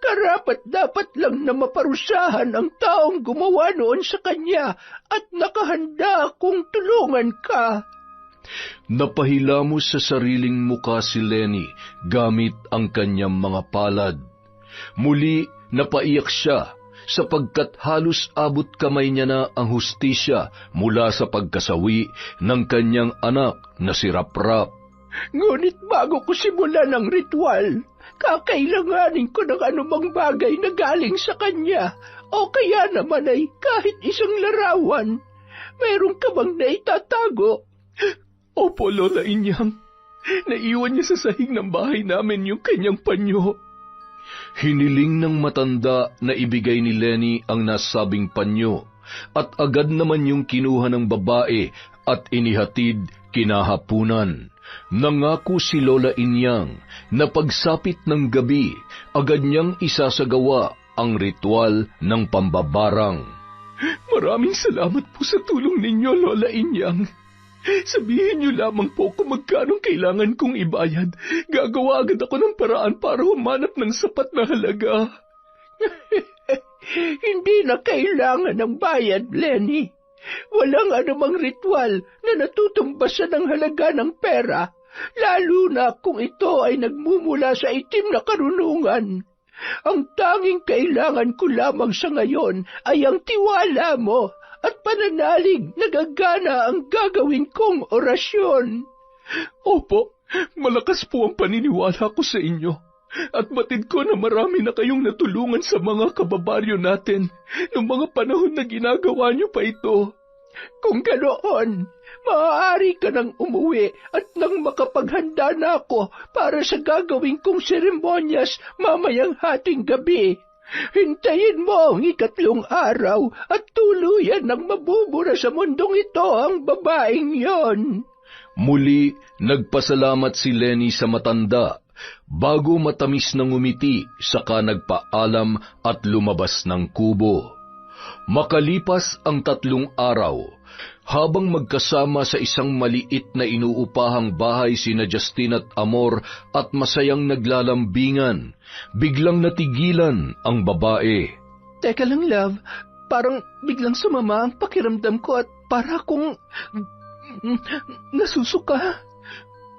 A: karapat-dapat lang na maparusahan ang taong gumawa noon sa kanya at nakahanda akong tulungan ka.
B: Napahilamos sa sariling muka si Lenny gamit ang kanyang mga palad. Muli napaiyak siya sapagkat halos abot kamay niya na ang hustisya mula sa pagkasawi ng kanyang anak na si Raprap.
A: Ngunit bago ko simulan ang ritual, kakailanganin ko ng anumang bagay na galing sa kanya o kaya naman ay kahit isang larawan. Meron ka bang naitatago? Opo, Lola Inyang. Naiwan niya sa sahig ng bahay namin yung kanyang panyo.
B: Hiniling ng matanda na ibigay ni Lenny ang nasabing panyo at agad naman yung kinuha ng babae at inihatid kinahapunan. Nangako si Lola Inyang na pagsapit ng gabi, agad niyang isasagawa ang ritual ng pambabarang.
A: Maraming salamat po sa tulong ninyo, Lola Inyang. Sabihin niyo lamang po kung magkano kailangan kong ibayad. Gagawa agad ako ng paraan para humanap ng sapat na halaga. Hindi na kailangan ng bayad, Lenny. Walang anumang ritual na natutumbasan ng halaga ng pera, lalo na kung ito ay nagmumula sa itim na karunungan. Ang tanging kailangan ko lamang sa ngayon ay ang tiwala mo at pananalig na gagana ang gagawin kong orasyon. Opo, malakas po ang paniniwala ko sa inyo. At batid ko na marami na kayong natulungan sa mga kababaryo natin noong mga panahon na ginagawa niyo pa ito. Kung ganoon, maaari ka nang umuwi at nang makapaghanda na ako para sa gagawin kong seremonyas mamayang hating gabi. Hintayin mo ang 3 araw at tuluyan nang mabubura sa mundong ito ang babaeng yon.
B: Muli, nagpasalamat si Lenny sa matanda. Bago matamis na ngumiti, saka nagpaalam at lumabas ng kubo. Makalipas ang 3 araw, habang magkasama sa isang maliit na inuupahang bahay sina Justin at Amor at masayang naglalambingan, biglang natigilan ang babae.
A: Teka lang, love. Parang biglang sumama ang pakiramdam ko at para akong nasusuka.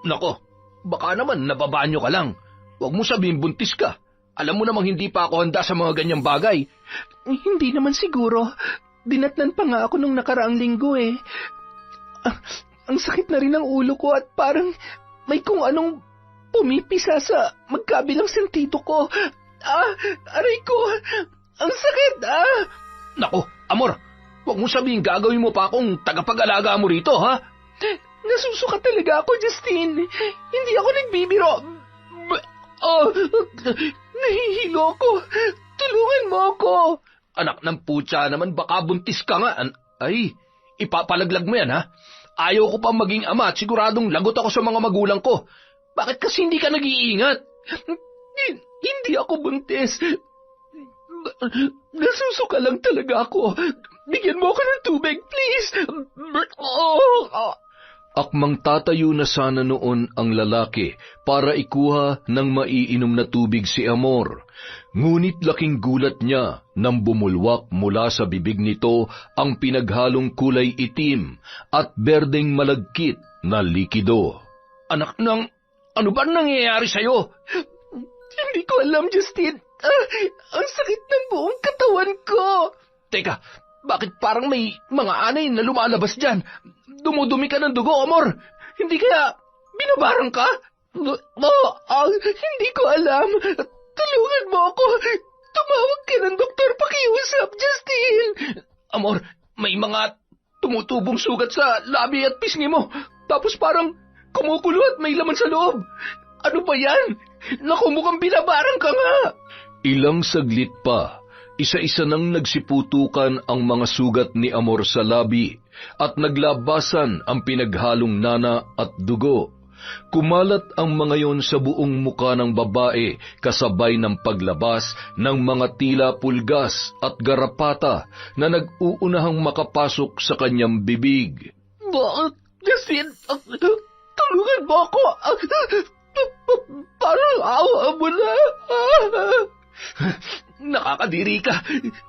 C: Nako, baka naman nababanyo ka lang. Huwag mo sabihin buntis ka. Alam mo namang hindi pa ako handa sa mga ganyang bagay.
A: Hindi naman siguro. Dinatnan pa nga ako nung nakaraang linggo eh. Ang sakit na rin ang ulo ko at parang may kung anong pumipisa sa magkabilang sentido ko. Aray ko! Ang sakit,
C: Nako, Amor, huwag mo sabihin gagawin mo pa akong tagapag-alaga mo rito, ha?
A: Nasusuka talaga ako, Justin. Hindi ako nagbibiro. Nahihilo ko. Tulungan mo ako.
C: Anak ng putya naman, baka buntis ka nga. Ay, ipapalaglag mo yan, ha? Ayaw ko pa maging ama at siguradong lagot ako sa mga magulang ko. Bakit kasi hindi ka nag-iingat?
A: Hindi ako buntis. Nasusuka lang talaga ako. Bigyan mo ako ng tubig, please.
B: Akmang tatayo na sana noon ang lalaki para ikuha ng maiinom na tubig si Amor. Ngunit laking gulat niya nang bumulwak mula sa bibig nito ang pinaghalong kulay itim at berdeng malagkit na likido.
C: Anak ng, ano ba nangyayari sa'yo?
A: Hindi ko alam, Justin. Ang sakit ng buong katawan ko.
C: Teka, bakit parang may mga anay na lumalabas dyan? Dumudumi ka ng dugo, Amor. Hindi kaya binabarang ka?
A: Hindi ko alam. Tulungan mo ako. Tumawag ka ng doktor, pakiusap, Justin.
C: Amor, may mga tumutubong sugat sa labi at pisngi mo. Tapos parang kumukulo at may laman sa loob. Ano ba yan? Naku, mukhang binabarang ka nga.
B: Ilang saglit pa, isa-isa nang nagsiputukan ang mga sugat ni Amor sa labi at naglabasan ang pinaghalong nana at dugo. Kumalat ang mga yon sa buong muka ng babae kasabay ng paglabas ng mga tila pulgas at garapata na nag-uunahang makapasok sa kanyang bibig.
A: Bakit, Yasin? Tulungan mo ako! Parang awa mo na!
C: Nakakadiri ka.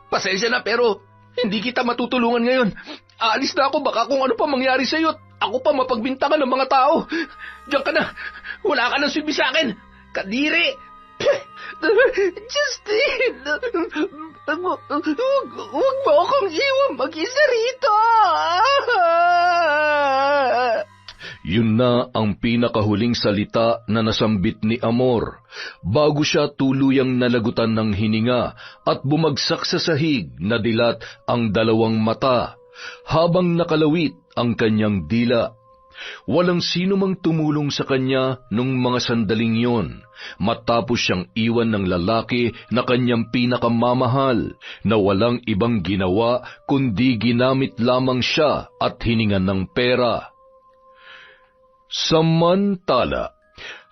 C: Pasensya na pero hindi kita matutulungan ngayon. Aalis na ako baka kung ano pa mangyari sa'yo at ako pa mapagbintangan ng mga tao. Diyan ka na. Wala ka nang silbi sa akin. Kadiri!
A: Justine! Huwag mo akong iwan mag-isa rito!
B: Yun na ang pinakahuling salita na nasambit ni Amor bago siya tuluyang nalagutan ng hininga at bumagsak sa sahig na dilat ang dalawang mata habang nakalawit ang kanyang dila. Walang sino mang tumulong sa kanya nung mga sandaling yon matapos siyang iwan ng lalaki na kanyang pinakamamahal na walang ibang ginawa kundi ginamit lamang siya at hiningan ng pera. Samantala,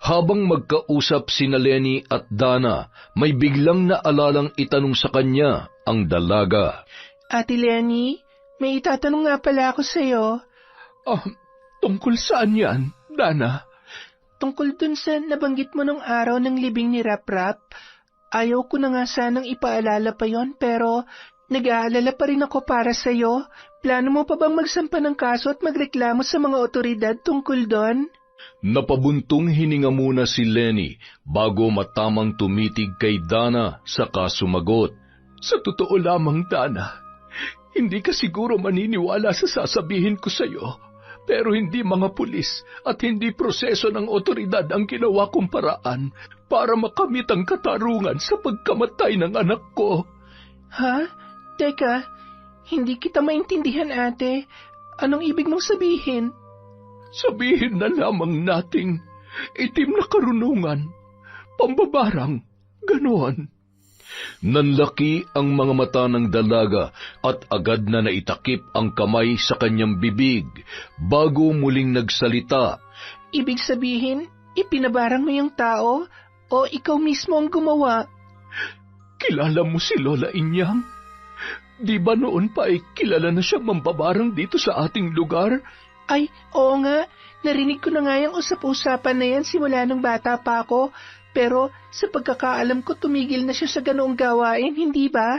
B: habang magkausap sina Lenny at Dana, may biglang naalalang itanong sa kanya ang dalaga.
A: Ate Lenny, may itatanong nga pala ako sa'yo.
C: Tungkol saan yan, Dana?
A: Tungkol dun sa nabanggit mo nung araw ng libing ni Rap-Rap. Ayaw ko na nga sanang ipaalala pa yon pero nag-aalala pa rin ako para sa'yo. Plano mo pa bang magsampa ng kaso at magreklamo sa mga otoridad tungkol doon?
B: Napabuntong hininga muna si Lenny bago matamang tumitig kay Dana saka sumagot.
C: Sa totoo lamang, Dana, hindi ka siguro maniniwala sa sasabihin ko sa'yo. Pero hindi mga pulis at hindi proseso ng otoridad ang ginawa kong paraan para makamit ang katarungan sa pagkamatay ng anak ko.
A: Ha? Teka, hindi kita maintindihan, ate. Anong ibig mong sabihin?
C: Sabihin na lamang nating itim na karunungan, pambabarang, ganoon.
B: Nanlaki ang mga mata ng dalaga at agad na naitakip ang kamay sa kanyang bibig bago muling nagsalita.
A: Ibig sabihin, ipinabarang mo yung tao o ikaw mismo ang gumawa?
C: Kilala mo si Lola Inyang? Di ba noon pa ay kilala na siyang mambabarang dito sa ating lugar?
A: Ay, oo nga. Narinig ko na nga yung usap-usapan na yan simula nung bata pa ako. Pero sa pagkakaalam ko tumigil na siya sa ganoong gawain, hindi ba?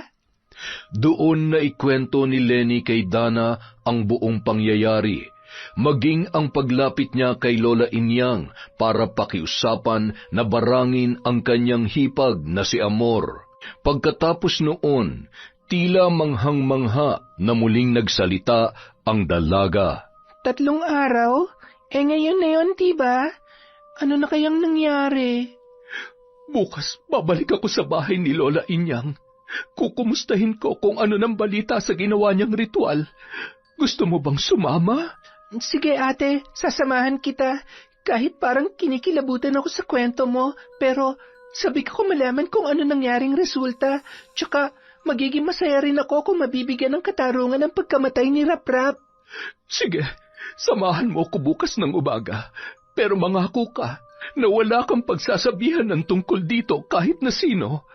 B: Doon na ikwento ni Lenny kay Dana ang buong pangyayari, maging ang paglapit niya kay Lola Inyang para pakiusapan na barangin ang kanyang hipag na si Amor. Pagkatapos noon, tila manghang-mangha na muling nagsalita ang dalaga.
A: 3 araw? Ngayon na yun, diba? Ano na kayang nangyari?
C: Bukas, babalik ako sa bahay ni Lola Inyang. Kukumustahin ko kung ano ng balita sa ginawa niyang ritual. Gusto mo bang sumama?
A: Sige ate, sasamahan kita. Kahit parang kinikilabutan ako sa kwento mo, pero sabi ko malaman kung ano nangyaring resulta. Tsaka magiging masaya rin ako kung mabibigyan ng katarungan ng pagkamatay ni Rap-Rap.
C: Sige, samahan mo ko bukas ng umaga. Pero mangako ka na wala kang pagsasabihan ng tungkol dito kahit na sino.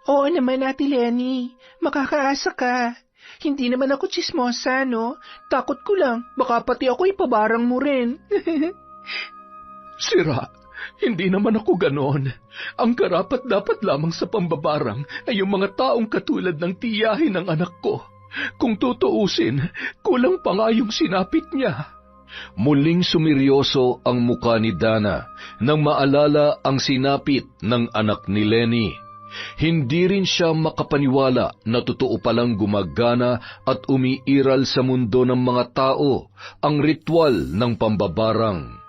A: Oo naman, Ate Lenny. Makakaasa ka. Hindi naman ako tsismosa, no? Takot ko lang. Baka pati ako ipabarang mo rin.
C: Sira, hindi naman ako ganon. Ang karapat-dapat lamang sa pambabarang ay yung mga taong katulad ng tiyahin ng anak ko. Kung tutuusin, kulang pa nga yung sinapit niya.
B: Muling sumiryoso ang muka ni Dana nang maalala ang sinapit ng anak ni Lenny. Hindi rin siya makapaniwala na totoo palang gumagana at umiiral sa mundo ng mga tao ang ritual ng pambabarang.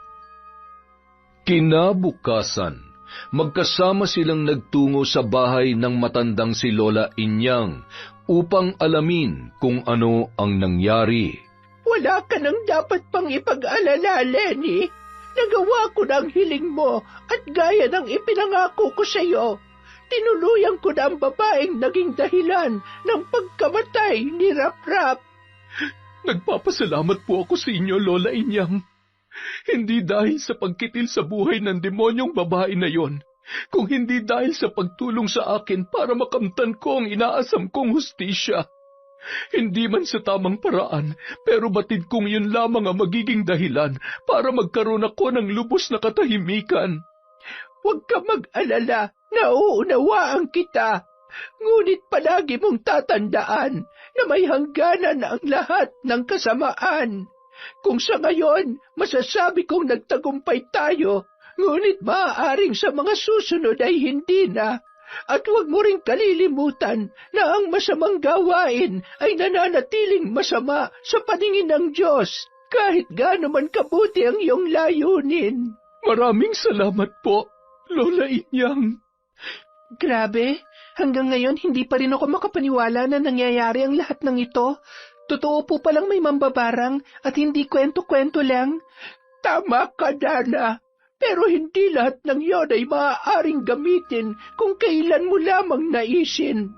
B: Kinabukasan, magkasama silang nagtungo sa bahay ng matandang si Lola Inyang upang alamin kung ano ang nangyari.
A: Wala ka nang dapat pang ipag-alala, Lenny. Nagawa ko ng hiling mo at gaya ng ipinangako ko sa iyo. Tinuluyan ko na ang babaeng naging dahilan ng pagkamatay ni Rap-Rap.
C: Nagpapasalamat po ako sa inyo, Lola Inyang.
A: Hindi dahil sa pagkitil sa buhay ng demonyong babae na yon, kung hindi dahil sa pagtulong sa akin para makamtan ko ang inaasam kong hustisya. Hindi man sa tamang paraan, pero batid kong yun lamang ang magiging dahilan para magkaroon ako ng lubos na katahimikan. Huwag ka mag-alala, nauunawaan kita. Ngunit palagi mong tatandaan na may hangganan ang lahat ng kasamaan. Kung sa ngayon, masasabi kong nagtagumpay tayo, ngunit maaaring sa mga susunod ay hindi na. At huwag mo ring kalilimutan na ang masamang gawain ay nananatiling masama sa paningin ng Diyos, kahit gaano man kabuti ang iyong layunin. Maraming salamat po, Lola Inyang. Grabe, hanggang ngayon hindi pa rin ako makapaniwala na nangyayari ang lahat ng ito. Totoo po palang may mambabarang at hindi kwento-kwento lang. Tama ka, Dana. Pero hindi lahat ng iyon ay maaaring gamitin kung kailan mo lamang naisin.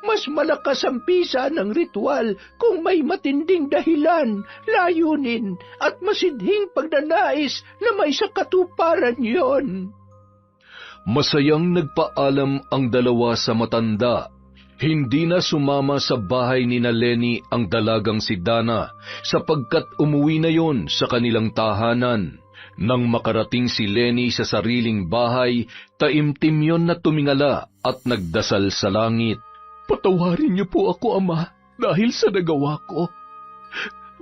A: Mas malakas ang bisa ng ritual kung may matinding dahilan, layunin, at masidhing pagnanais na may sa katuparan yon.
B: Masayang nagpaalam ang dalawa sa matanda. Hindi na sumama sa bahay ni Lenny ang dalagang si Dana sapagkat umuwi na yon sa kanilang tahanan. Nang makarating si Lenny sa sariling bahay, taimtim yon na tumingala at nagdasal sa langit. Patawarin niyo po ako, Ama, dahil sa nagawa ko.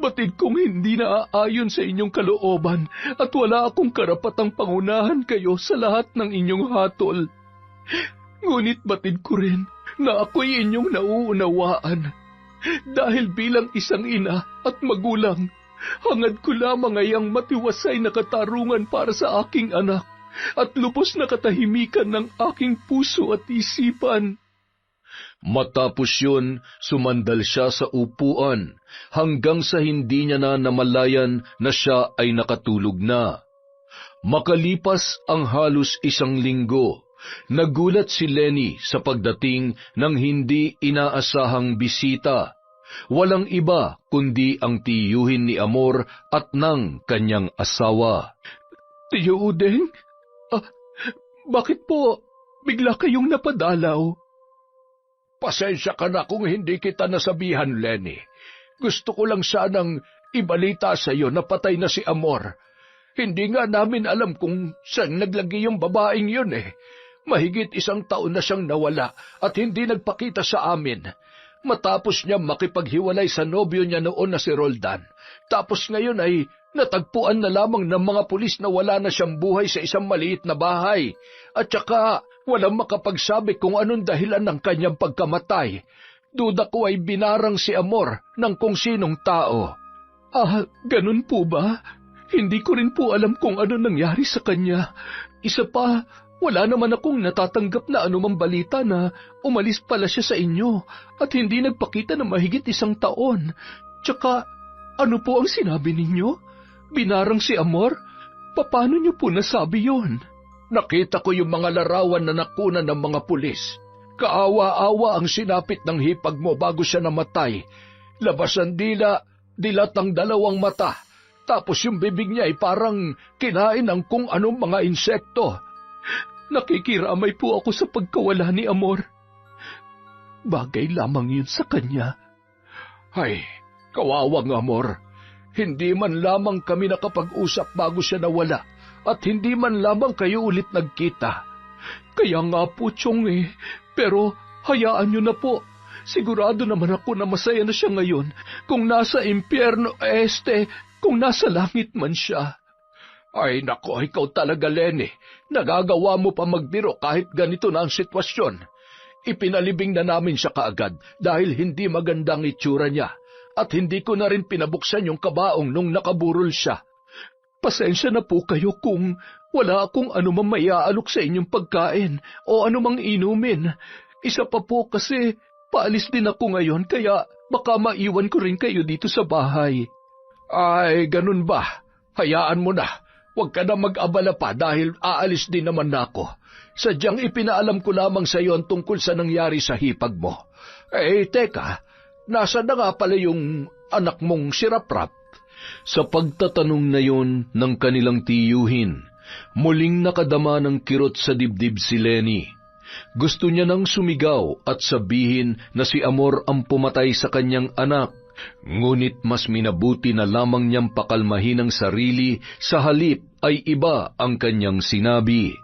B: Batid kong hindi naaayon sa inyong kalooban at wala akong karapatang pangunahan kayo sa lahat ng inyong hatol. Ngunit batid ko rin na ako'y inyong nauunawaan. Dahil bilang isang ina at magulang, hangad ko lamang ay ang matiwasay na katarungan para sa aking anak at lubos na katahimikan ng aking puso at isipan. Matapos yun, sumandal siya sa upuan hanggang sa hindi niya na namalayan na siya ay nakatulog na. Makalipas ang halos 1 linggo, nagulat si Lenny sa pagdating ng hindi inaasahang bisita. Walang iba kundi ang tiyuhin ni Amor at ng kanyang asawa. Tiyo Udeng, bakit po bigla kayong napadalaw? Pasensya ka na kung hindi kita nasabihan, Lenny. Gusto ko lang sanang ibalita sa iyo na patay na si Amor. Hindi nga namin alam kung saan naglagi yung babaeng yun eh. Mahigit 1 taon na siyang nawala at hindi nagpakita sa amin. Matapos niya makipaghiwalay sa nobyo niya noon na si Roldan. Tapos ngayon ay natagpuan na lamang ng mga pulis na wala na siyang buhay sa isang maliit na bahay. At saka walang makapagsabi kung anong dahilan ng kanyang pagkamatay. Duda ko ay binarang si Amor ng kung sinong tao. Ganun po ba? Hindi ko rin po alam kung ano nangyari sa kanya. Isa pa, wala naman akong natatanggap na anumang balita na umalis pala siya sa inyo at hindi nagpakita na mahigit 1 taon. Tsaka, ano po ang sinabi ninyo? Binarang si Amor? Paano niyo po nasabi yon? Nakita ko yung mga larawan na nakunan ng mga pulis. Kaawa-awa ang sinapit ng hipag mo bago siya namatay. Labas ang dila, dilat ang 2 mata. Tapos yung bibig niya ay parang kinain ng kung anong mga insekto. Nakikiramay po ako sa pagkawala ni Amor. Bagay lamang yun sa kanya. Ay, kawawang Amor. Hindi man lamang kami nakapag-usap bago siya nawala at hindi man lamang kayo ulit nagkita. Kaya nga po, Chong pero hayaan niyo na po. Sigurado naman ako na masaya na siya ngayon kung nasa impyerno kung nasa langit man siya. Ay nako, ikaw talaga, Lenny. Nagagawa mo pa magbiro kahit ganito na ang sitwasyon. Ipinalibing na namin siya kaagad dahil hindi magandang itsura niya at hindi ko na rin pinabuksan yung kabaong nung nakaburol siya. Pasensya na po kayo kung wala akong anumang maiaalok sa inyong pagkain o anumang inumin. Isa pa po kasi paalis din ako ngayon kaya baka maiwan ko rin kayo dito sa bahay. Ay, ganun ba? Hayaan mo na. Huwag ka na mag-abala pa dahil aalis din naman na ako. Sadyang ipinaalam ko lamang sa iyo ang tungkol sa nangyari sa hipag mo. Teka, nasa na nga pala yung anak mong si Raprap? Sa pagtatanong na yon ng kanilang tiyuhin, muling nakadama ng kirot sa dibdib si Lenny. Gusto niya nang sumigaw at sabihin na si Amor ang pumatay sa kanyang anak, ngunit mas minabuti na lamang niyang pakalmahin ang sarili, sa halip ay iba ang kanyang sinabi.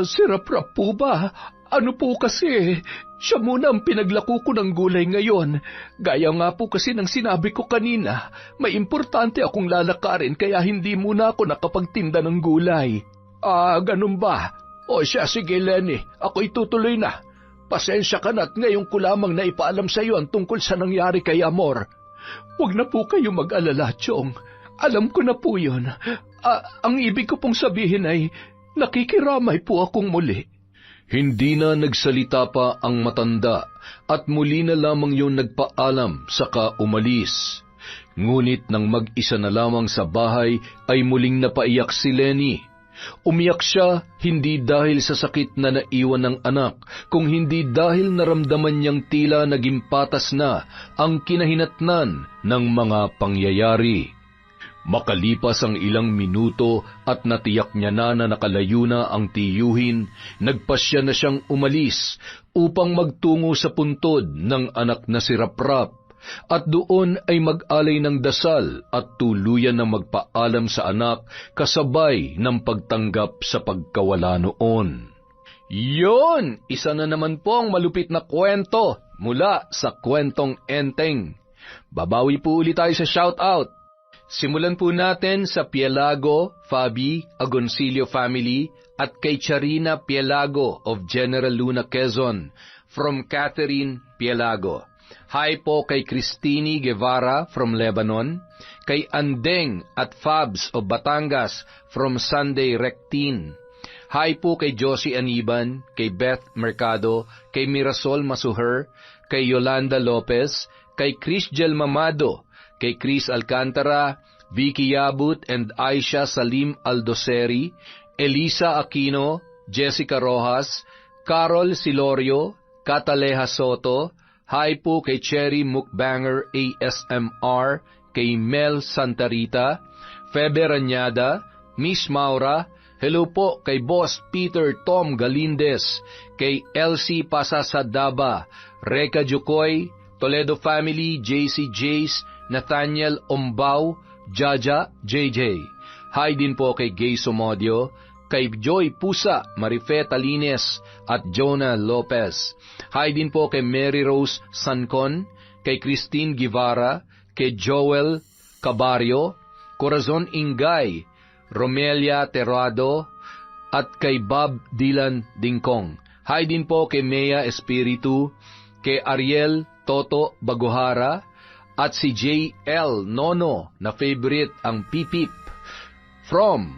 A: Si Raprap po ba? Ano po kasi, siya muna ang pinaglako ko ng gulay ngayon. Gaya nga po kasi ng sinabi ko kanina, may importante akong lalakarin kaya hindi muna ako nakapagtinda ng gulay. Ganun ba? O siya, sige Lenny, ako'y tutuloy na. Pasensya ka na't ngayon ko lamang na ipaalam sa iyo ang tungkol sa nangyari kay Amor. Huwag na po kayo mag-alala, Chong. Alam ko na po yun. Ang ibig ko pong sabihin ay, nakikiramay po akong muli.
B: Hindi na nagsalita pa ang matanda at muli na lamang yun nagpaalam saka umalis. Ngunit nang mag-isa na lamang sa bahay ay muling napaiyak si Lenny. Umiyak siya hindi dahil sa sakit na naiwan ng anak, kung hindi dahil naramdaman niyang tila naging patas na ang kinahinatnan ng mga pangyayari. Makalipas ang ilang minuto at natiyak niya na nakalayo na ang tiyuhin, nagpasya na siyang umalis upang magtungo sa puntod ng anak na si Raprap, at doon ay mag-alay ng dasal at tuluyan na magpaalam sa anak kasabay ng pagtanggap sa pagkawala noon.
C: Yon! Isa na naman po ang malupit na kwento mula sa Kwentong Enteng. Babawi po ulit tayo sa shoutout. Simulan po natin sa Pielago, Fabi, Agoncillo family at kay Charina Pielago of General Luna, Quezon, from Catherine Pielago. Hi po kay Cristini Guevara from Lebanon, kay Andeng at Fabs of Batangas from Sunday Rectin. Hi po kay Josie Aniban, kay Beth Mercado, kay Mirasol Masuher, kay Yolanda Lopez, kay Chris Gel Mamado, kay Chris Alcantara, Vicky Yabut and Aisha Salim Aldoseri, Elisa Aquino, Jessica Rojas, Carol Silorio, Cataleja Soto. Hi po kay Cherry Mukbanger ASMR, kay Mel Santarita, Febe Ranyada, Miss Maura. Hello po kay Boss Peter Tom Galindez, kay Elsie Pasasadaba, Reka Jukoy, Toledo Family, JC Jace, Nathaniel Ombao, Jaja JJ. Hi din po kay Gay Somodio, kay Joy Pusa, Marife Talines, at Jonah Lopez. Hi din po kay Mary Rose Sancon, kay Christine Guevara, kay Joel Cabario, Corazon Ingay, Romelia Terrado, at kay Bob Dylan Dingkong. Hi din po kay Mea Espiritu, kay Ariel Toto Baguhara, at si J.L. Nono na favorite ang Pipip, from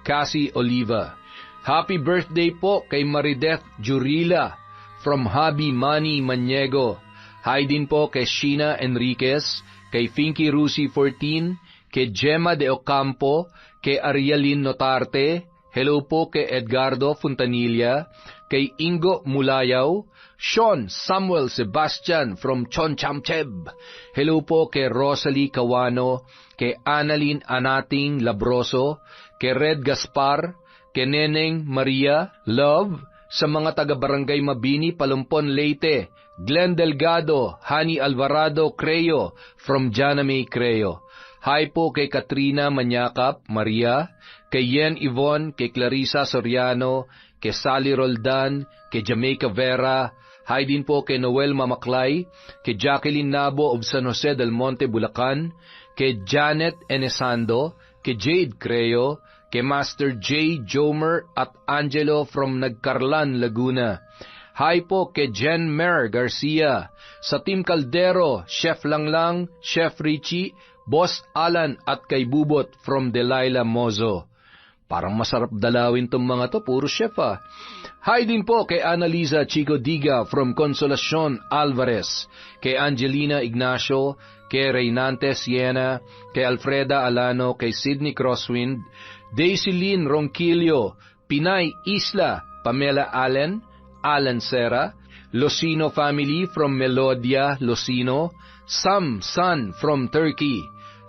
C: Cassie Oliva. Happy birthday po kay Marideth Jurila from Habi Manny Maniego. Hi din po kay Sheena Enriquez, kay Finky Rusi 14, kay Gemma de Ocampo, kay Arielin Notarte. Hello po kay Edgardo Fontanilla, kay Ingo Mulayaw, Sean Samuel Sebastian from Chonchamcheb. Hello po kay Rosalie Cawano, kay Annalyn Anating Labroso, kay Red Gaspar, kay Neneng Maria Love, sa mga taga-barangay Mabini, Palumpon, Leyte, Glenn Delgado, Hani Alvarado Creo from Jana May Creo. Hi po kay Katrina Manyakap Maria, kay Yen Yvonne, kay Clarissa Soriano, kay Sally Roldan, kay Jamaica Vera. Hi din po kay Noel Mamaklay, kay Jacqueline Nabo of San Jose del Monte, Bulacan, kay Janet Enesando, kay Jade Creo, kay Master J. Jomer at Angelo from Nagcarlan, Laguna. Hi po kay Jen Mer Garcia, sa Team Caldero, Chef Langlang, Chef Richie, Boss Alan at kay Bubot from Delilah Mozo. Parang masarap dalawin tong mga to, puro chef ah. Hi din po kay Annalisa Chico Diga from Consolacion Alvarez, kay Angelina Ignacio, kay Reynante Siena, kay Alfreda Alano, kay Sydney Crosswind, Daisy Lynn Ronquillo, Pinay Isla, Pamela Allen, Alan Serra, Losino family from Melodia Losino, Sam San from Turkey.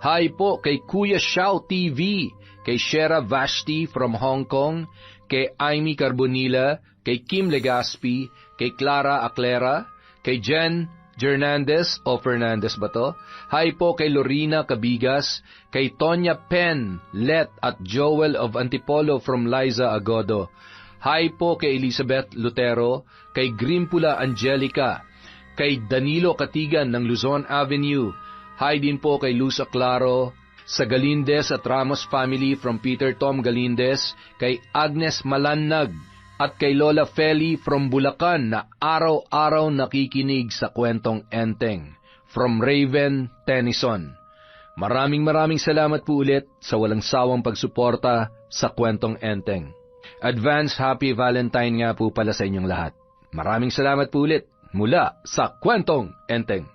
C: Hi po kay Kuya Xiao TV, kay Shera Vashti from Hong Kong, kay Amy Carbonilla, kay Kim Legaspi, kay Clara Aclera, kay Jen Hernandez o Fernandez ba to? Hi po kay Lorena Cabigas, kay Tonya Pen, Let at Joel of Antipolo from Liza Agodo. Hi po kay Elizabeth Lutero, kay Grimpula Angelica, kay Danilo Katigan ng Luzon Avenue. Hi din po kay Luz Aclaro, sa Galindez at Ramos family from Peter Tom Galindez, kay Agnes Malanag, at kay Lola Feli from Bulacan na araw-araw nakikinig sa Kwentong Enteng, from Raven Tennyson. Maraming salamat po ulit sa walang sawang pagsuporta sa Kwentong Enteng. Advance Happy Valentine nga po pala sa inyong lahat. Maraming salamat po ulit mula sa Kwentong Enteng.